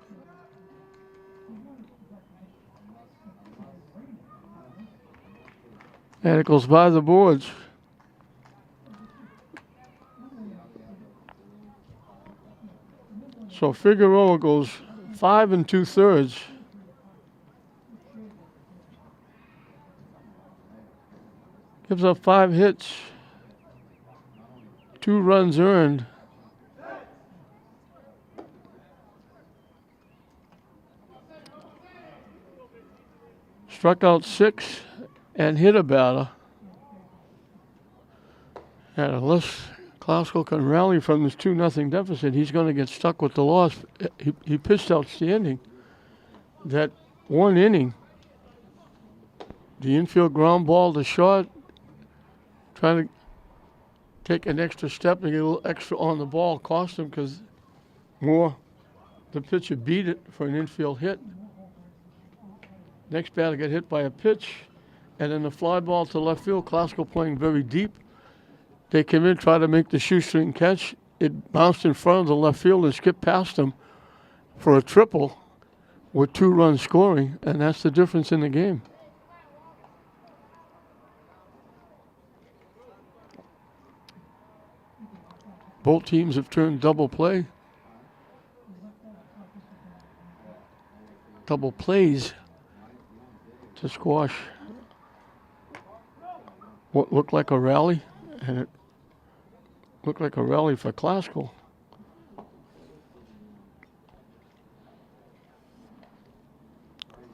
And it goes by the boards. So Figueroa goes 5 2/3. Gives up 5 hits. 2 runs earned. Struck out 6 and hit a batter. And unless Glasgow can rally from this 2-0 deficit, he's going to get stuck with the loss. He pitched outstanding. That one inning, the infield ground ball to short, trying to take an extra step and get a little extra on the ball, cost him because Moore, the pitcher, beat it for an infield hit. Next batter got hit by a pitch, and then the fly ball to left field. Glasgow playing very deep. They came in, tried to make the shoestring catch. It bounced in front of the left field and skipped past him for a triple with 2 runs scoring, and that's the difference in the game. Both teams have turned double play. Double plays to squash what looked like a rally, and it looked like a rally for Glasgow.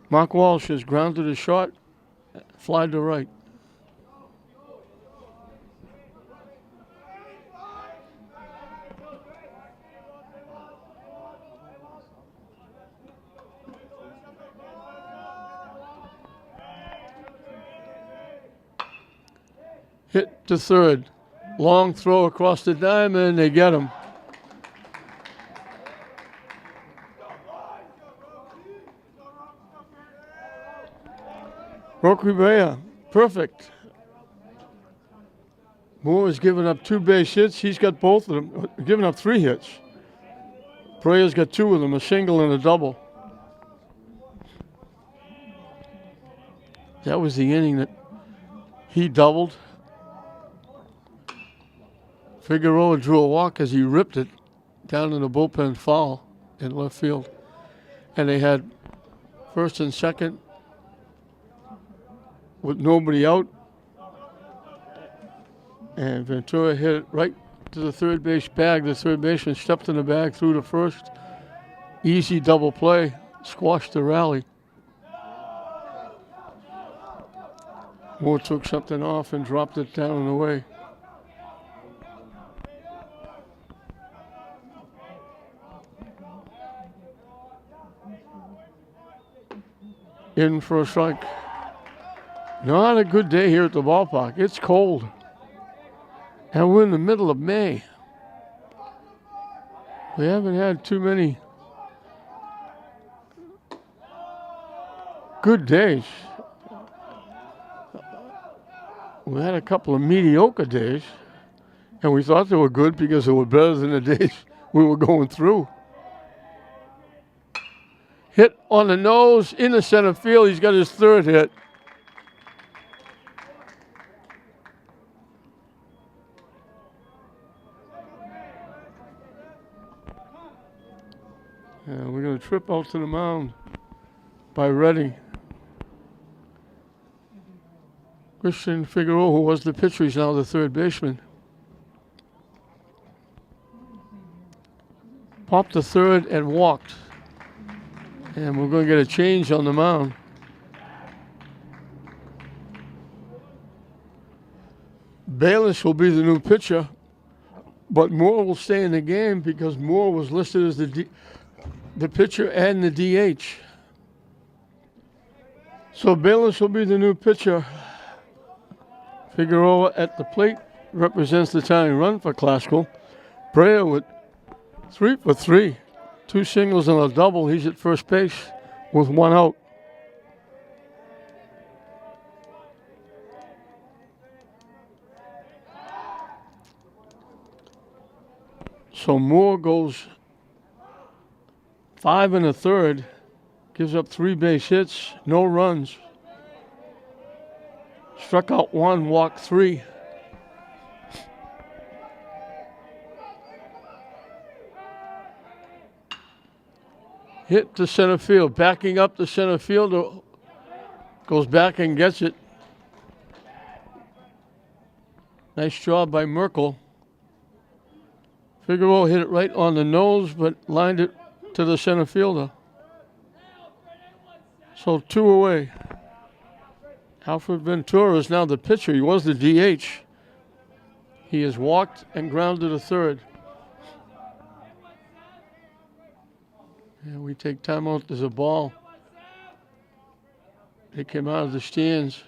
Mark Walsh has grounded a shot, fly to right. Hit to third. Long throw across the diamond. They get him. Roque Brea, perfect. Moore has given up 2 base hits. He's got both of them. Given up 3 hits. Brea's got 2 of them, a single and a double. That was the inning that he doubled. Figueroa drew a walk as he ripped it down in the bullpen foul in left field. And they had first and second with nobody out. And Ventura hit it right to the third base bag. The third baseman stepped in the bag, threw to first. Easy double play, squashed the rally. Moore took something off and dropped it down and away. In for a strike. Not a good day here at the ballpark. It's cold. And we're in the middle of May. We haven't had too many good days. We had a couple of mediocre days, and we thought they were good because they were better than the days we were going through. Hit on the nose, in the center field. He's got his 3rd hit. And we're going to trip out to the mound by Redding. Christian Figueroa, who was the pitcher, he's now the 3rd baseman. Popped the 3rd and walked. And we're going to get a change on the mound. Bayless will be the new pitcher, but Moore will stay in the game because Moore was listed as the pitcher and the DH. So Bayless will be the new pitcher. Figueroa at the plate represents the tying run for Glasgow. Brea with 3 for 3. 2 singles and a double. He's at first base with 1 out. So Moore goes 5 1/3, gives up 3 base hits, no runs. Struck out 1, walked 3. Hit to center field, backing up the center fielder, goes back and gets it. Nice job by Merkel. Figueroa hit it right on the nose, but lined it to the center fielder. So 2 away. Alfred Ventura is now the pitcher. He was the DH. He has walked and grounded to third. And we take time out. There's a ball. They came out of the stands.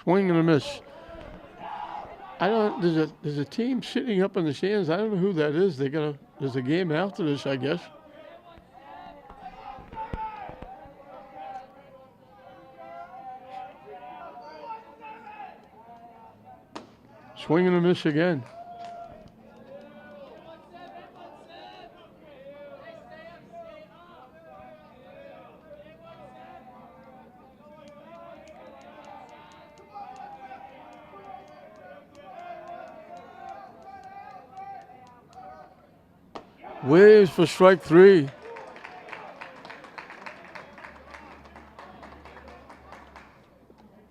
Swing and a miss. There's a team sitting up in the stands. I don't know who that is. There's a game after this, I guess. Swing and a miss again. Waves for strike 3.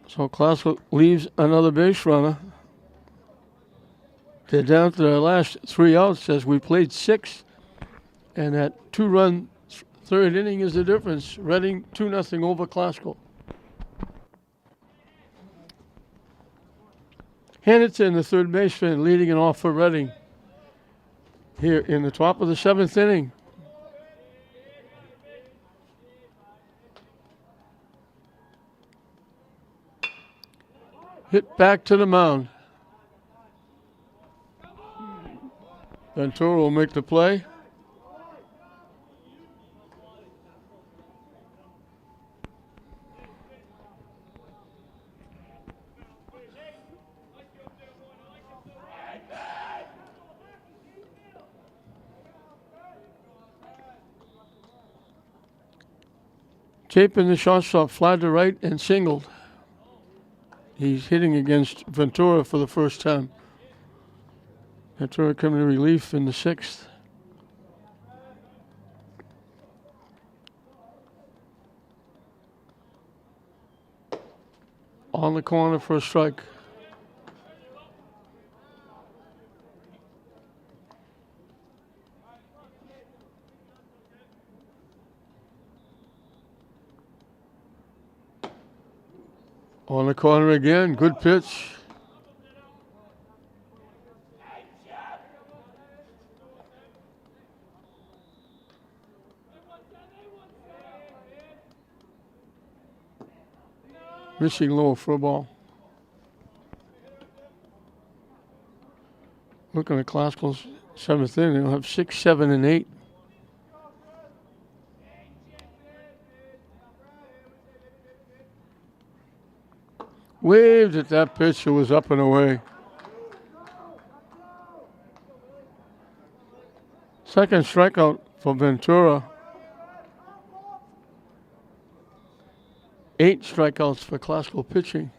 So Classical leaves another base runner. They're down to their last 3 outs as we played 6. And that 2-run third inning is the difference. Reading 2-0 over Classical. Hannerton, the third baseman, leading it off for Reading. Here in the top of the 7th inning. Hit back to the mound. Ventura will make the play. Chapin, the shortstop, fly to right and singled. He's hitting against Ventura for the first time. Ventura coming to relief in the 6th. On the corner for a strike. On the corner again, good pitch. Missing low for a ball. Looking at Classical's 7th inning, they'll have 6, 7, and 8. Waved at that pitch, it was up and away. Second strikeout for Ventura. 8 strikeouts for Classical pitching.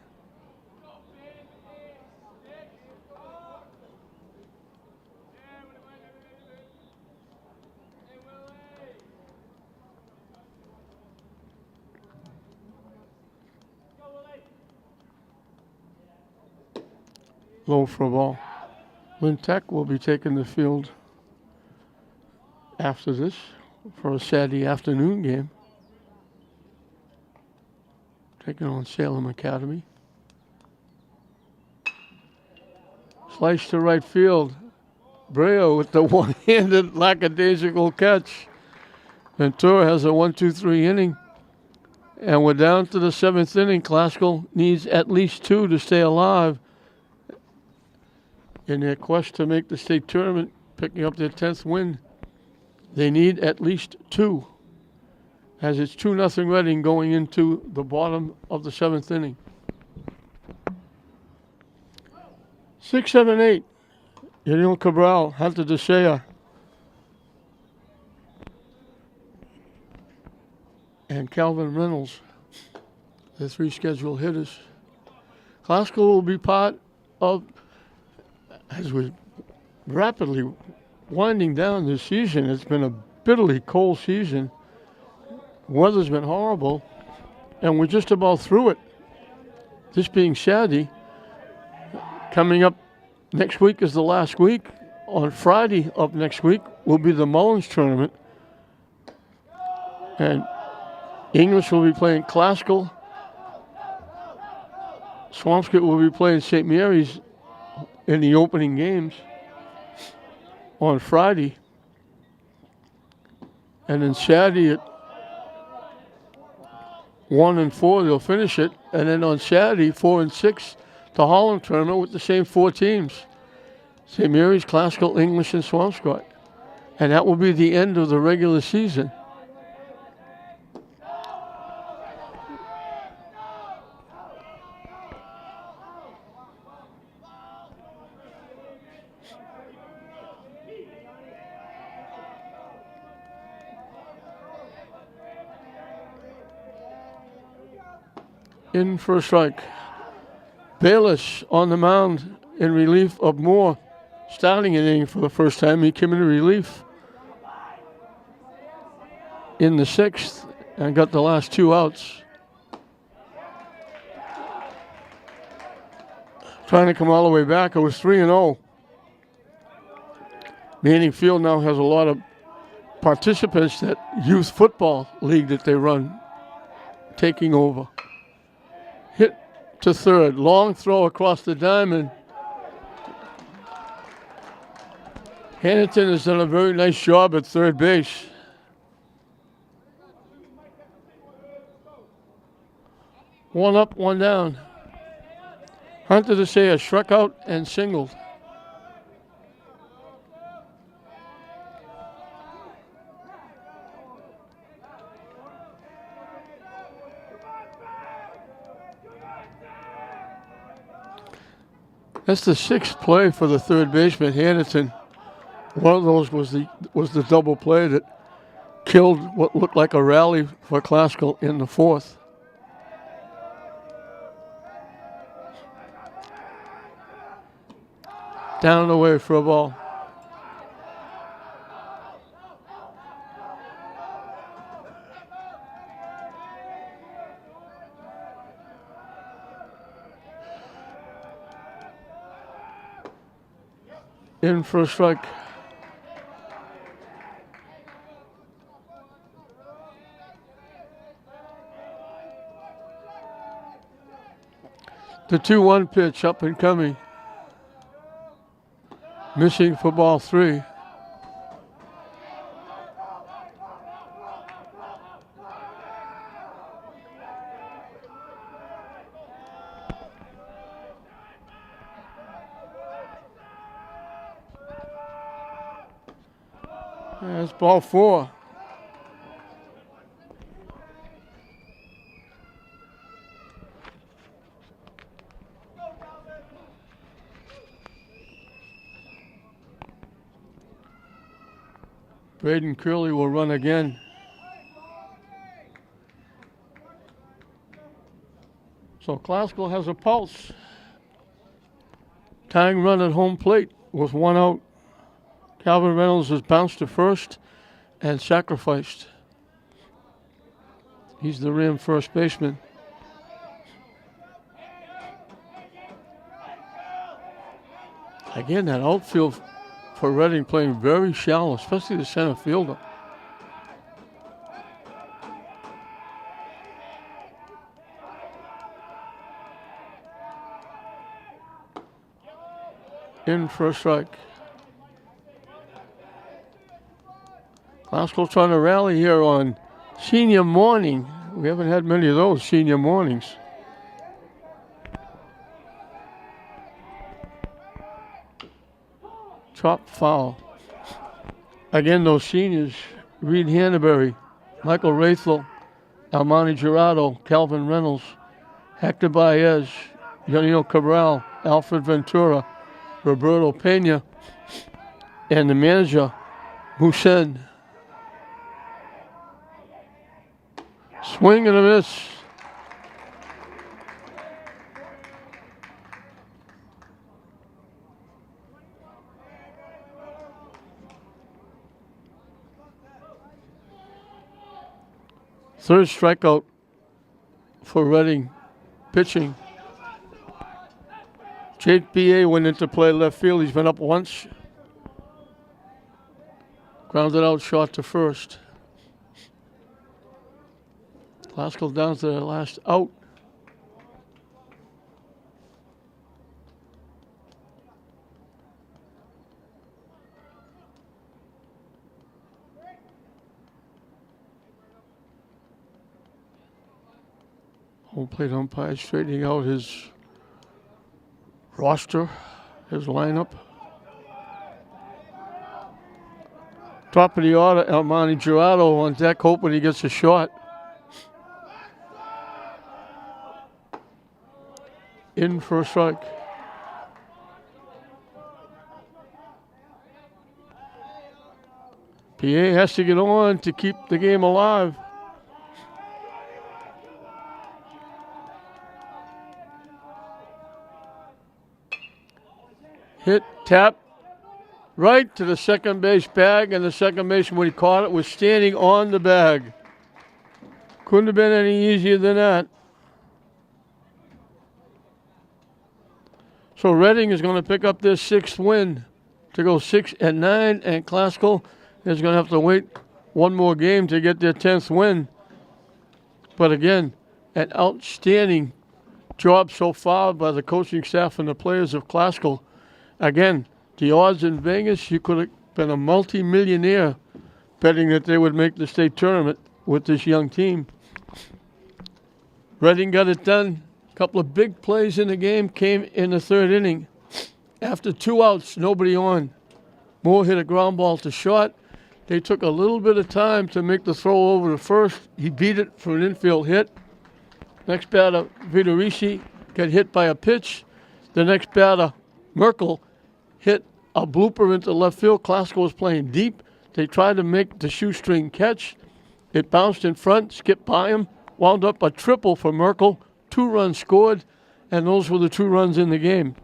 Low for a ball. Lynn Tech will be taking the field after this for a Saturday afternoon game. Taking on Salem Academy. Slice to right field. Breo with the one-handed lackadaisical catch. Ventura has a 1-2-3 inning. And we're down to the 7th inning. Classical needs at least 2 to stay alive in their quest to make the state tournament, picking up their 10th win. They need at least 2. As it's 2-0 Reading going into the bottom of the 7th inning. 6, 7, 8. Yanil Cabral, Hunter DeSea, and Calvin Reynolds, the 3 scheduled hitters. Classical will be part of, as we rapidly winding down this season. It's been a bitterly cold season. Weather's been horrible, and we're just about through it. This being Saturday, coming up next week is the last week. On Friday of next week will be the Mullins tournament. And English will be playing Classical. Swampscott will be playing St. Mary's in the opening games on Friday. And then Saturday at 1 and 4 they'll finish it. And then on Saturday, 4 and 6, the Holland tournament with the same 4 teams. St. Mary's, Classical, English, and Swampscott. And that will be the end of the regular season. In for a strike. Bayless on the mound in relief of Moore. Starting an inning for the first time. He came in relief in the 6th and got the last 2 outs. Trying to come all the way back. It was 3-0. Manning Field now has a lot of participants that youth football league that they run, taking over. Hit to third. Long throw across the diamond. Hannington has done a very nice job at third base. One up, one down. Hunter to say a struck out and singled. That's the 6th play for the third baseman, Hannington. One of those was the double play that killed what looked like a rally for Classical in the 4th. Down and away for a ball. In for a strike. The 2-1 pitch up and coming. Missing for ball 3. That's ball 4. Braden Curley will run again. So Classical has a pulse. Tying run at home plate with 1 out. Calvin Reynolds has bounced to first and sacrificed. He's the Ram first baseman. Again, that outfield for Reading playing very shallow, especially the center fielder. In for a strike. Classical trying to rally here on senior morning. We haven't had many of those senior mornings. Chop foul. Again, those seniors, Reed Hannaberry, Michael Rathel, Almani Gerardo, Calvin Reynolds, Hector Baez, Janino Cabral, Alfred Ventura, Roberto Pena, and the manager, Hussein. Swing and a miss. Third strikeout for Reading pitching. Jake B.A. went into play left field. He's been up once. Grounded out short to first. Classical down to the last out. Home plate umpire straightening out his roster, his lineup. Top of the order, Almani Gerardo on deck, hoping he gets a shot. In for a strike. PA has to get on to keep the game alive. Hit, tap, right to the second base bag, and the second baseman, when he caught it, was standing on the bag. Couldn't have been any easier than that. So Reading is going to pick up their 6th win to go 6-9, and Classical is going to have to wait one more game to get their 10th win. But again, an outstanding job so far by the coaching staff and the players of Classical. Again, the odds in Vegas, you could have been a multi-millionaire betting that they would make the state tournament with this young team. Reading got it done. A couple of big plays in the game came in the third inning. After 2 outs, nobody on. Moore hit a ground ball to short. They took a little bit of time to make the throw over to first. He beat it for an infield hit. Next batter, Vitorici, got hit by a pitch. The next batter, Merkel, hit a blooper into left field. Classical was playing deep. They tried to make the shoestring catch. It bounced in front, skipped by him, wound up a triple for Merkel. 2 runs scored, and those were the 2 runs in the game.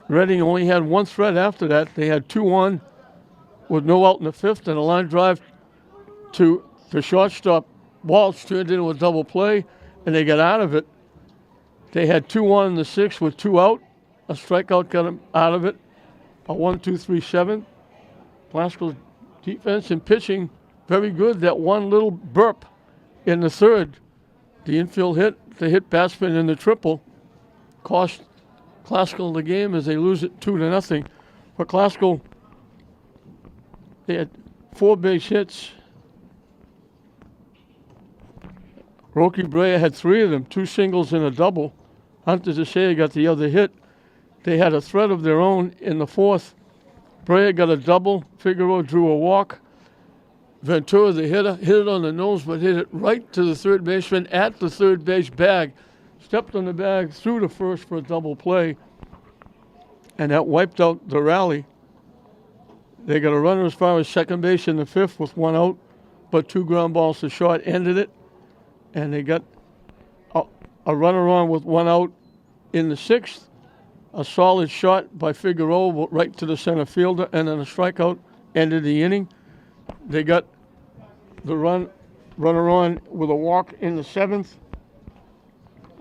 Reading only had 1 threat after that. They had 2 on with no out in the 5th, and a line drive to the shortstop. Walsh turned into a double play, and they got out of it. They had 2 on in the 6th with 2 out. A strikeout got him out of it. A 1-2-3-7. Classical's defense and pitching very good. That one little burp in the 3rd. The infield hit, the hit batsman in the triple, cost Classical the game as they lose it 2-0. For Classical, they had 4 base hits. Roki Brea had 3 of them, 2 singles and a double. Hunter Desea got the other hit. They had a threat of their own in the 4th. Brea got a double. Figueroa drew a walk. Ventura, the hitter, hit it on the nose, but hit it right to the third baseman at the third base bag. Stepped on the bag, threw to first for a double play, and that wiped out the rally. They got a runner as far as second base in the 5th with 1 out, but 2 ground balls to short ended it. And they got a runner on with 1 out in the 6th. A solid shot by Figueroa right to the center fielder, and then a strikeout ended the inning. They got the runner on with a walk in the 7th,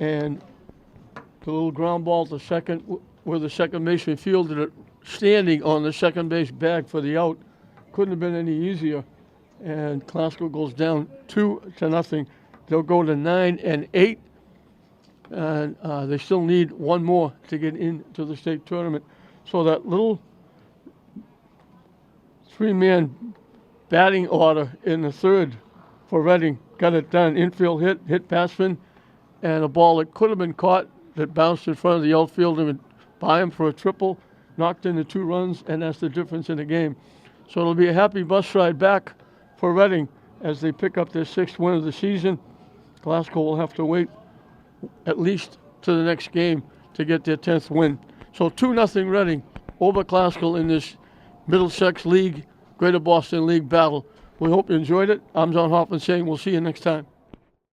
and the little ground ball to second, where the second baseman fielded it, standing on the second base bag for the out. Couldn't have been any easier. And Classical goes down 2-0. They'll go to 9-8. And they still need 1 more to get into the state tournament. So that little 3-man batting order in the 3rd for Reading got it done. Infield hit batsman, and a ball that could have been caught that bounced in front of the outfielder and by him for a triple, knocked in the 2 runs, and that's the difference in the game. So it'll be a happy bus ride back for Reading as they pick up their 6th win of the season. Glasgow will have to wait at least to the next game to get their 10th win. So 2-0 Reading over Classical in this Middlesex League, Greater Boston League battle. We hope you enjoyed it. I'm John Hoffman saying we'll see you next time.